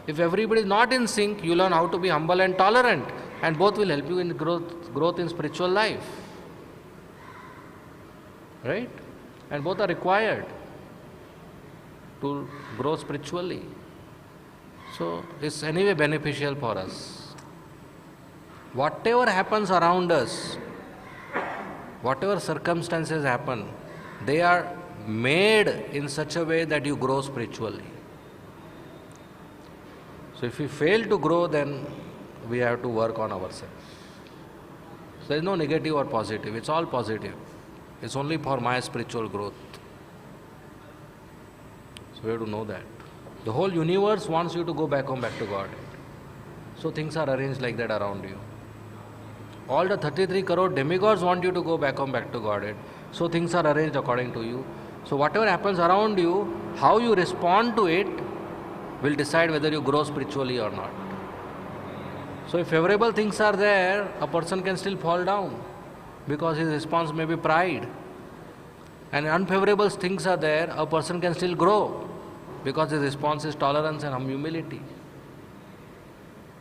If everybody is not in sync, you learn how to be humble and tolerant, and both will help you in growth in spiritual life. Right? And both are required to grow spiritually. So it's anyway beneficial for us. Whatever happens around us, whatever circumstances happen, they are made in such a way that you grow spiritually. So if we fail to grow, then we have to work on ourselves. So there is no negative or positive, it's all positive. It's only for my spiritual growth. So we have to know that. The whole universe wants you to go back home, back to God. So things are arranged like that around you. All the 33 crore demigods want you to go back home, back to Godhead. So things are arranged according to you. So whatever happens around you, how you respond to it will decide whether you grow spiritually or not. So if favorable things are there, a person can still fall down because his response may be pride. And unfavorable things are there, a person can still grow because his response is tolerance and humility.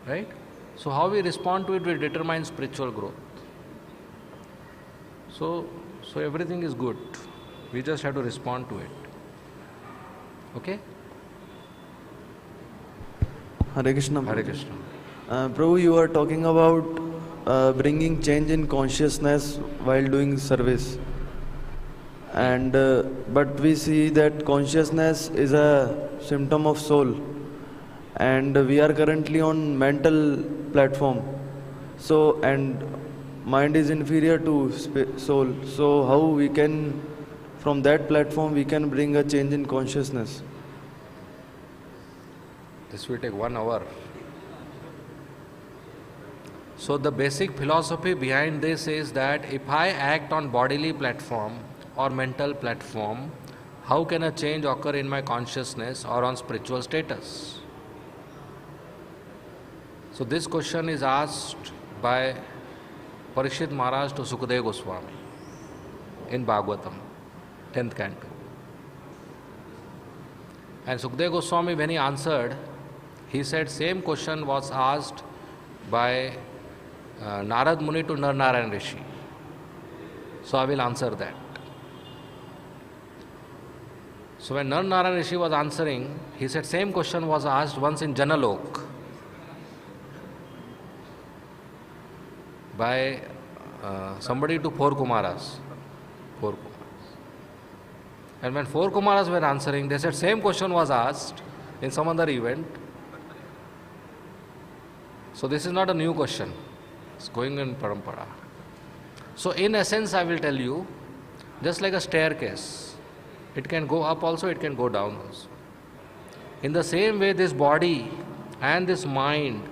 Right? So how we respond to it will determine spiritual growth. So everything is good. We just have to respond to it. Okay? Hare Krishna. Hare Krishna. Prabhu, you are talking about bringing change in consciousness while doing service. And but we see that consciousness is a symptom of soul. And we are currently on mental platform. So, and mind is inferior to soul. So how we can, from that platform, we can bring a change in consciousness? This will take 1 hour. So the basic philosophy behind this is that if I act on bodily platform or mental platform, how can a change occur in my consciousness or on spiritual status? So this question is asked by Parikshit Maharaj to Sukadeva Goswami in Bhagavatam, 10th canto. And Sukadeva Goswami, when he answered, he said same question was asked by Narad Muni to Narnarayan Rishi. So I will answer that. So when Narnarayan Rishi was answering, he said same question was asked once in Janalok by somebody to 4 Kumaras. 4 Kumaras. And when 4 Kumaras were answering, they said same question was asked in some other event. So this is not a new question. It's going in parampara. So in essence, I will tell you, just like a staircase, it can go up also, it can go down also. In the same way, this body and this mind,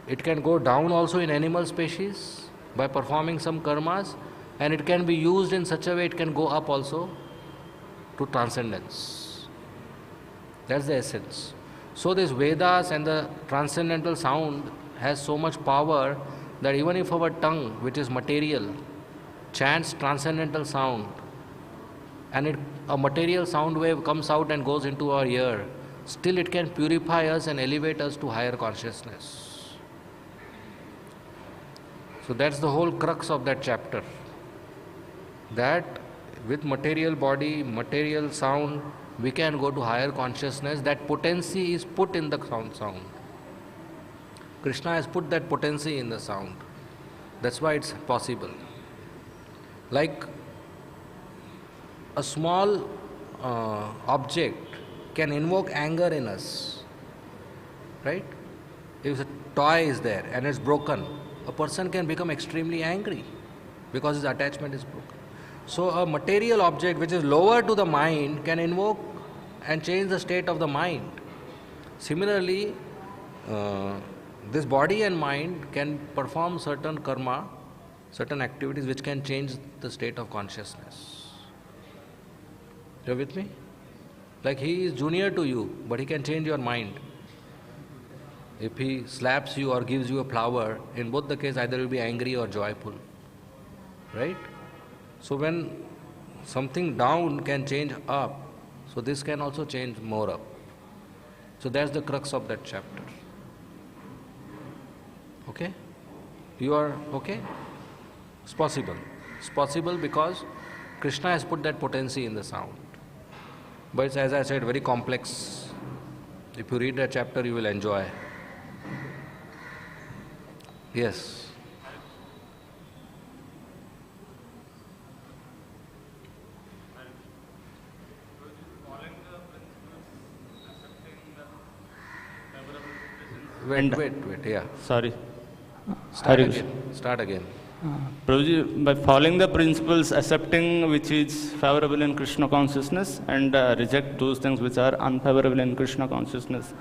it can go down also in animal species by performing some karmas, and it can be used in such a way it can go up also to transcendence. That's the essence. So this Vedas and the transcendental sound has so much power that even if our tongue, which is material, chants transcendental sound, and a material sound wave comes out and goes into our ear, still it can purify us and elevate us to higher consciousness. So that's the whole crux of that chapter. That with material body, material sound, we can go to higher consciousness. That potency is put in the sound. Krishna has put that potency in the sound. That's why it's possible. Like a small object can invoke anger in us. Right? If a toy is there and it's broken, a person can become extremely angry because his attachment is broken. So a material object which is lower to the mind can invoke and change the state of the mind. Similarly, this body and mind can perform certain karma, certain activities which can change the state of consciousness. You're with me? Like he is junior to you, but he can change your mind. If he slaps you or gives you a flower, in both the case either you will be angry or joyful. Right? So when something down can change up, so this can also change more up. So that's the crux of that chapter. Okay? You are okay? It's possible. It's possible because Krishna has put that potency in the sound. But it's, as I said, very complex. If you read that chapter, you will enjoy. Yes. Wait, yeah. Sorry. Start again. Prabhuji, by following the principles, accepting which is favorable in Krishna consciousness and reject those things which are unfavorable in Krishna consciousness.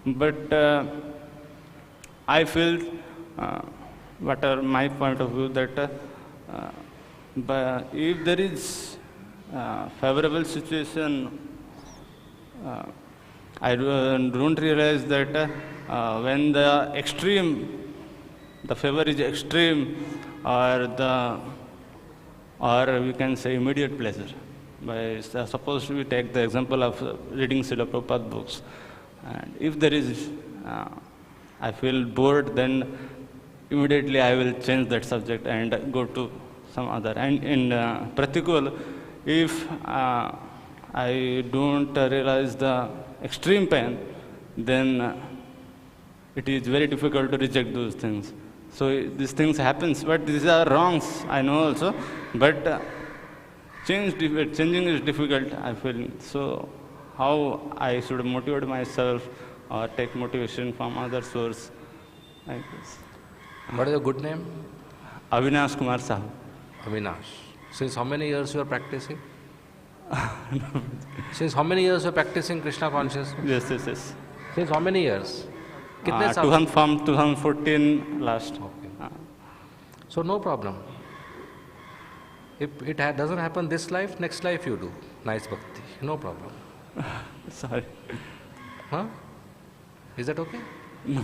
But I feel, what are my point of view, that if there is favorable situation, I don't realize that when the favor is extreme, or we can say immediate pleasure. Suppose we take the example of reading Srila Prabhupada books, and if there is, I feel bored, then immediately I will change that subject and go to some other. And in Spritiual, if I don't realize the extreme pain, then it is very difficult to reject those things. So these things happens, but these are wrongs, I know also, but changing is difficult, I feel. So how I should motivate myself or take motivation from other source, I guess. What is your good name? Avinash Kumar Sahu. Avinash. Since how many years you are practicing? Since how many years you are practicing Krishna consciousness? Yes. Since how many years? From 2014 last. Okay. So no problem. If it doesn't happen this life, next life you do. Nice bhakti. No problem. Sorry. Huh? Is that okay? No.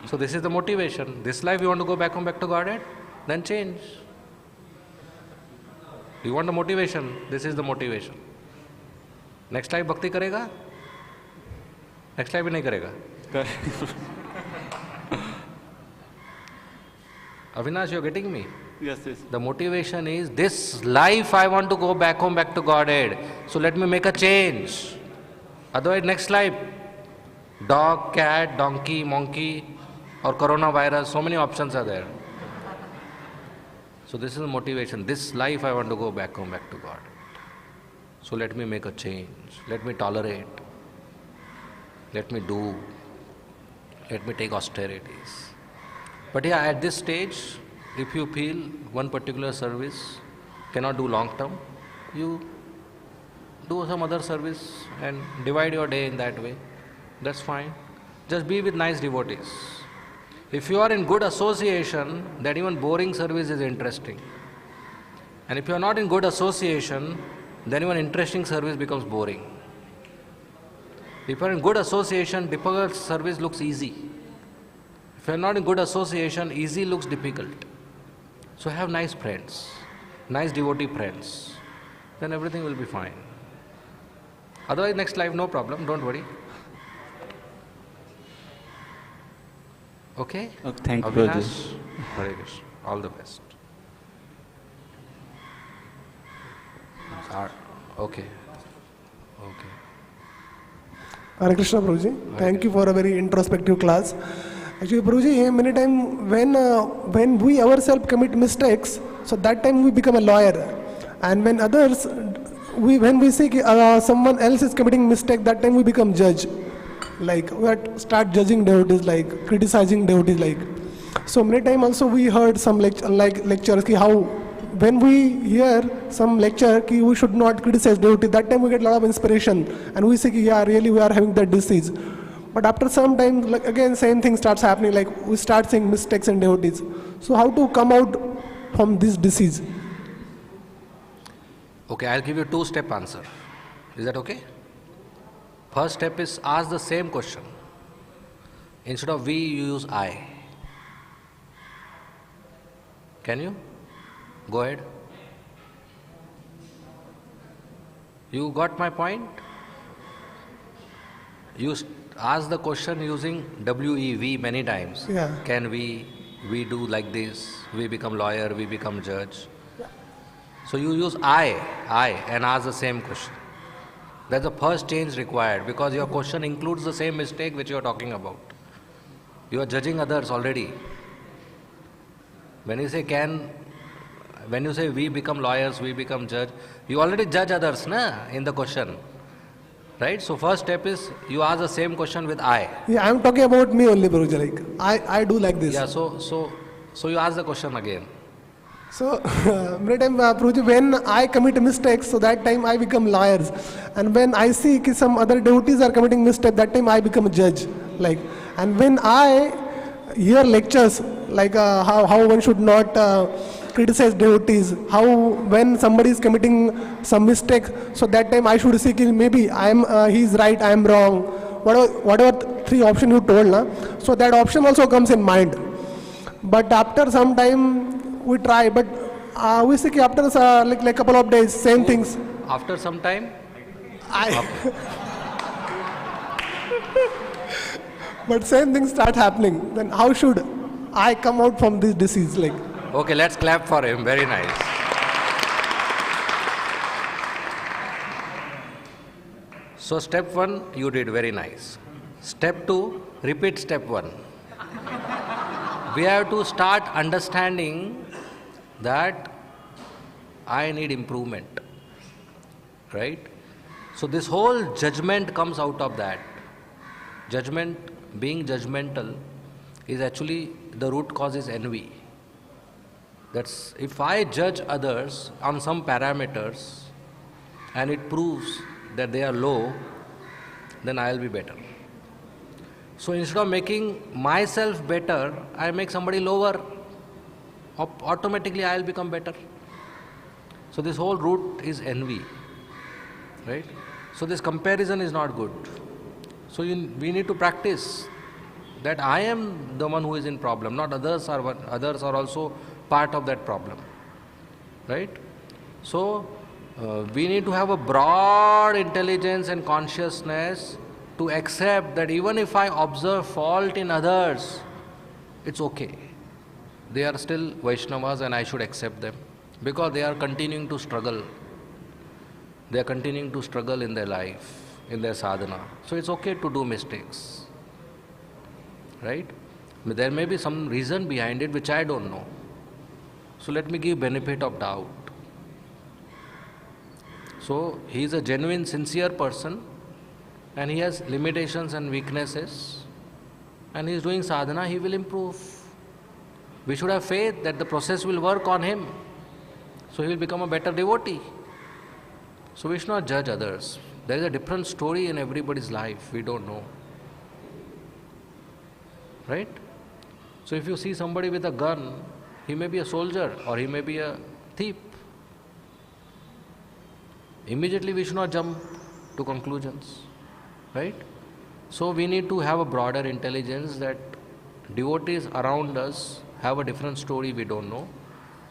So this is the motivation. This life you want to go back to Godhead? Then change. You want the motivation? This is the motivation. Next life bhakti karega? Next life भी नहीं करेगा. Avinash, you're getting me? Yes. The motivation is, this life I want to go back to Godhead. So let me make a change. Otherwise, next life, dog, cat, donkey, monkey, or coronavirus, so many options are there. So this is the motivation. This life I want to go back to God. So let me make a change. Let me tolerate. Let me do. Let me take austerities. But yeah, at this stage, if you feel one particular service cannot do long term, you do some other service and divide your day in that way. That's fine. Just be with nice devotees. If you are in good association, then even boring service is interesting. And if you are not in good association, then even interesting service becomes boring. If you are in good association, difficult service looks easy. If you are not in good association, easy looks difficult. So have nice friends, nice devotee friends, then everything will be fine. Otherwise, next life, no problem, don't worry. Okay? Thank you, Avinash, Hare Krishna. All the best. Okay. Hare Krishna, Prabhuji. Thank you for a very introspective class. Actually, Prabhuji, many times when we ourselves commit mistakes, so that time we become a lawyer. And when others, when we see someone else is committing mistake, that time we become judge. Like we start judging devotees, like criticizing devotees, like. So many times also we heard some lectures how when we hear some lecture we should not criticize devotee, that time we get a lot of inspiration and we say yeah, really we are having that disease. But after some time, like again same thing starts happening, like we start seeing mistakes in devotees. So how to come out from this disease? Okay, I'll give you two-step answer. Is that okay? First step is ask the same question. Instead of we, you use I. Can you? Go ahead. You got my point? You ask the question using we many times. Yeah. Can we do like this, we become lawyer, we become judge. So you use I and ask the same question. That's the first change required because your question includes the same mistake which you are talking about. You are judging others already. When you say we become lawyers, we become judge, you already judge others in the question. Right? So first step is you ask the same question with I. Yeah, I'm talking about me only, Prabhuji. Like I do like this. Yeah, so you ask the question again. So many times, Prabhuji, when I commit mistakes, so that time I become lawyers. And when I see ki some other devotees are committing mistakes, that time I become a judge. Like, and when I hear lectures, like how one should not criticize devotees, how when somebody is committing some mistake, so that time I should see ki maybe he's right, I am wrong. Whatever three options you told, na? So that option also comes in mind. But after some time, we try, but we see after like couple of days, same things. After some time? But same things start happening. Then how should I come out from this disease? Like? Okay, let's clap for him. Very nice. So step 1, you did very nice. Step 2, repeat step 1. We have to start understanding that I need improvement, right? So this whole judgment comes out of that. Judgment, being judgmental, is actually the root cause is envy. That's if I judge others on some parameters and it proves that they are low, then I'll be better. So instead of making myself better, I make somebody lower. Automatically I'll become better. So this whole root is envy, right? So this comparison is not good. So we need to practice that I am the one who is in problem, not others are also part of that problem, right? So we need to have a broad intelligence and consciousness to accept that even if I observe fault in others, it's okay. They are still Vaishnavas and I should accept them because they are continuing to struggle. They are continuing to struggle in their life, in their sadhana. So it's okay to do mistakes, right? But there may be some reason behind it which I don't know. So let me give benefit of doubt. So he is a genuine, sincere person and he has limitations and weaknesses and he is doing sadhana, he will improve. We should have faith that the process will work on him. So he will become a better devotee. So we should not judge others. There is a different story in everybody's life. We don't know. Right? So if you see somebody with a gun, he may be a soldier or he may be a thief. Immediately we should not jump to conclusions. Right? So we need to have a broader intelligence that devotees around us have a different story we don't know.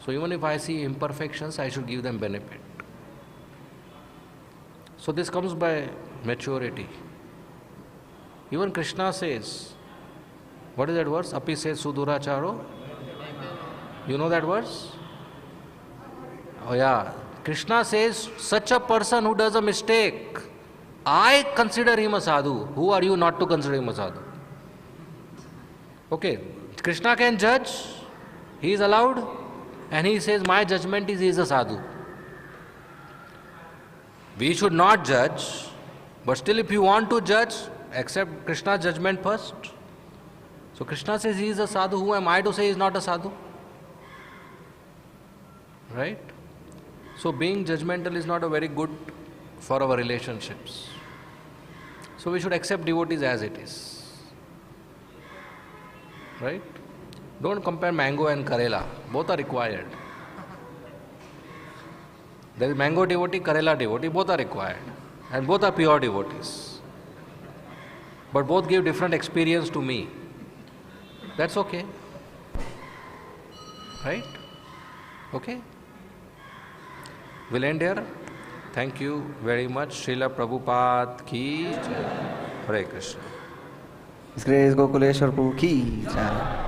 So even if I see imperfections, I should give them benefit. So this comes by maturity. Even Krishna says, what is that verse? Api says Suduracharo. You know that verse? Oh yeah. Krishna says, such a person who does a mistake, I consider him a sadhu. Who are you not to consider him a sadhu? Okay. Krishna can judge, he is allowed, and he says, my judgment is he is a sadhu. We should not judge, but still if you want to judge, accept Krishna's judgment first. So Krishna says he is a sadhu, who am I to say he is not a sadhu? Right? So being judgmental is not a very good for our relationships. So we should accept devotees as it is. Right? Don't compare mango and Karela. Both are required. There is mango devotee, Karela devotee, both are required. And both are pure devotees. But both give different experience to me. That's okay. Right? Okay? We'll end here. Thank you very much. Srila Prabhupada ki Jai. Hare Krishna. His Grace Gokuleswar Prabhu ki Jai.